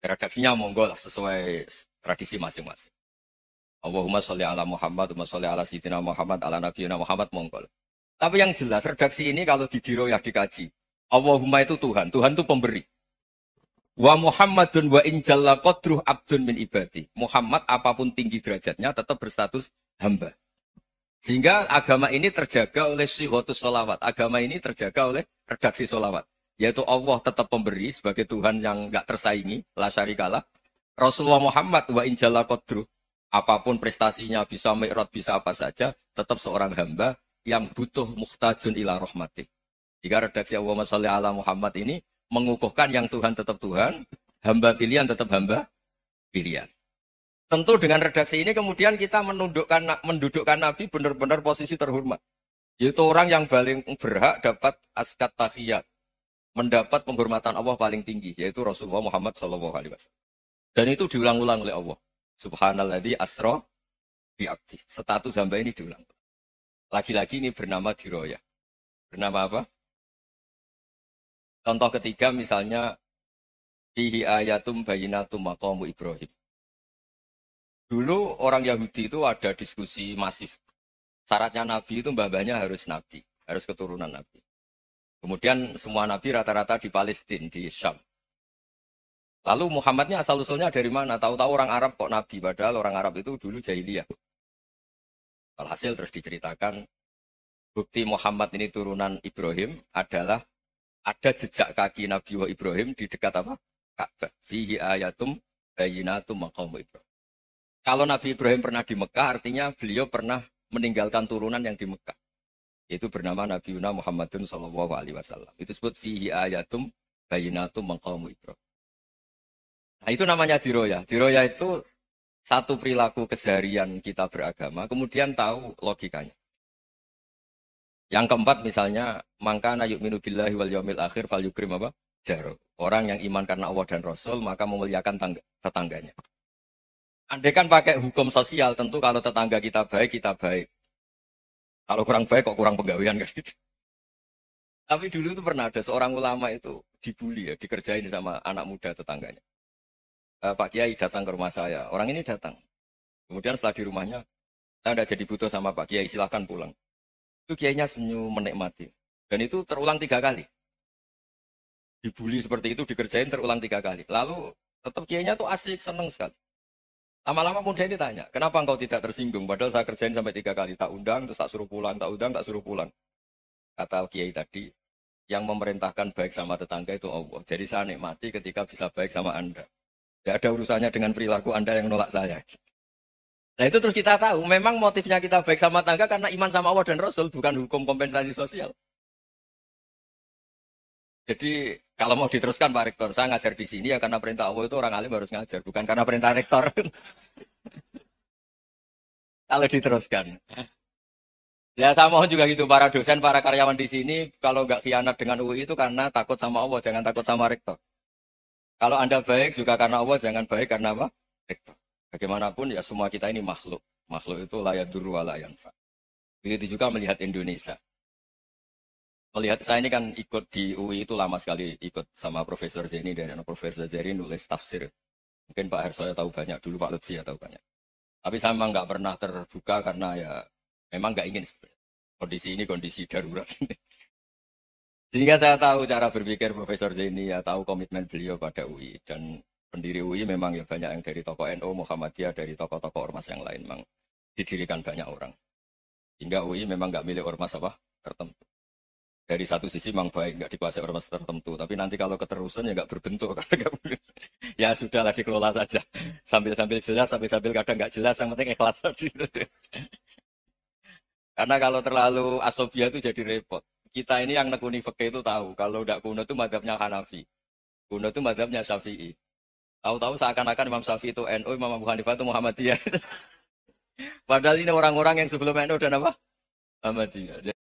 Redaksinya monggo lah sesuai tradisi masing-masing. Allahumma sholli ala Muhammad, Allahumma sholli ala Sayyidina Muhammad, ala Nabiyina Muhammad, monggo. Tapi yang jelas redaksi ini kalau didiroyah dikaji. Allahumma itu Tuhan, Tuhan itu pemberi. Wa Muhammadun wa injalla qadruh abdun min ibadi. Muhammad apapun tinggi derajatnya tetap berstatus hamba. Sehingga agama ini terjaga oleh syihotus sholawat. Agama ini terjaga oleh redaksi sholawat. Yaitu Allah tetap pemberi sebagai Tuhan yang enggak tersaingi, la syarikalah. Rasulullah Muhammad wa injalla qadruh. Apapun prestasinya, bisa mi'raj, bisa apa saja, tetap seorang hamba yang butuh muhtajun ila rahmatih. Jika redaksi Allahumma sholli ala Muhammad ini mengukuhkan yang Tuhan tetap Tuhan, hamba pilihan tetap hamba pilihan. Tentu dengan redaksi ini kemudian kita mendudukkan Nabi benar-benar posisi terhormat. Yaitu orang yang paling berhak dapat askat tahiyat, mendapat penghormatan Allah paling tinggi, yaitu Rasulullah Muhammad SAW. Dan itu diulang-ulang oleh Allah. Subhanalladzi asra bi abdi. Status hamba ini diulang. Lagi-lagi ini bernama diroyah. Bernama apa? Contoh ketiga misalnya fihi ayatum bayinatum maqamu Ibrahim. Dulu orang Yahudi itu ada diskusi masif. Syaratnya Nabi itu mbah-mbahnya harus Nabi, harus keturunan Nabi. Kemudian semua Nabi rata-rata di Palestina, di Syam. Lalu Muhammadnya asal-usulnya dari mana? Tahu-tahu orang Arab kok Nabi, padahal orang Arab itu dulu jahiliyah. Alhasil terus diceritakan, bukti Muhammad ini turunan Ibrahim adalah ada jejak kaki Nabi Ibrahim di dekat apa? Ka'bah. Fihi ayatum bayinatum maqamu Ibrahim. Kalau Nabi Ibrahim pernah di Mekah, artinya beliau pernah meninggalkan turunan yang di Mekah. Yaitu bernama Nabi Muhammadun SAW. Itu disebut fihi ayatum bayinatum maqamu Ibrahim. Nah itu namanya diroyah. Diroyah itu satu perilaku keseharian kita beragama, kemudian tahu logikanya. Yang keempat misalnya, mangkana yu'minu billahi wal yaumil akhir fal yukrim apa? Jaro. Orang yang iman karena Allah dan Rasul, maka memuliakan tetangganya. Andai kan pakai hukum sosial, tentu kalau tetangga kita baik, kita baik. Kalau kurang baik, kok kurang penggawean kan gitu. Tapi dulu itu pernah ada seorang ulama itu dibully ya, dikerjain sama anak muda tetangganya. Pak Kiai datang ke rumah saya, orang ini datang. Kemudian setelah di rumahnya, saya tidak jadi butuh sama Pak Kiai, silahkan pulang. Itu kiainya senyum menikmati. Dan itu terulang 3 kali. Dibully seperti itu, dikerjain terulang 3 kali. Lalu tetap kiainya tuh asik, seneng sekali. Lama-lama kemudian ditanya, kenapa engkau tidak tersinggung? Padahal saya kerjain sampai 3 kali. Tak undang, terus tak suruh pulang, tak undang, tak suruh pulang. Kata kiai tadi, yang memerintahkan baik sama tetangga itu Allah. Jadi saya nikmati ketika bisa baik sama Anda. Tidak ada urusannya dengan perilaku Anda yang nolak saya. Nah itu terus kita tahu, memang motifnya kita baik sama tangga karena iman sama Allah dan Rasul, bukan hukum kompensasi sosial. Jadi kalau mau diteruskan Pak Rektor, saya ngajar di sini ya karena perintah Allah itu orang alim harus ngajar, bukan karena perintah Rektor. Kalau diteruskan. Ya saya mohon juga gitu, para dosen, para karyawan di sini, kalau nggak khianat dengan UI itu karena takut sama Allah, jangan takut sama Rektor. Kalau Anda baik juga karena Allah, jangan baik karena apa? Rektor. Bagaimanapun ya semua kita ini makhluk. Makhluk itu la yadurru wa la yanfa. Begitu juga melihat Indonesia. Melihat saya ini kan ikut di UI itu lama sekali ikut sama Profesor Zeni dan Profesor Zeni nulis tafsir. Mungkin Pak Harsoyo tahu banyak dulu, Pak Lutfi ya tahu banyak. Tapi saya memang nggak pernah terbuka karena ya memang nggak ingin sebenarnya. Kondisi ini kondisi darurat. Sehingga saya tahu cara berpikir Profesor Zeni, ya tahu komitmen beliau pada UI dan pendiri UI memang ya banyak yang dari tokoh NU, Muhammadiyah, dari tokoh-tokoh ormas yang lain memang didirikan banyak orang. Hingga UI memang nggak milik ormas apa tertentu. Dari satu sisi memang baik nggak dikuasai ormas tertentu, tapi nanti kalau keterusan ya nggak berbentuk. Ya sudahlah dikelola saja, sambil jelas, sambil kadang nggak jelas, yang penting ikhlas tadi. Karena kalau terlalu asobia itu jadi repot. Kita ini yang nekuni fikih itu tahu, kalau udah kuno itu madhabnya Hanafi, kuno itu madhabnya Syafi'i. Tahu-tahu seakan-akan Imam Syafi'i itu NU, Imam Abu Hanifah itu Muhammadiyah. Padahal ini orang-orang yang sebelum NU dan apa? Muhammadiyah.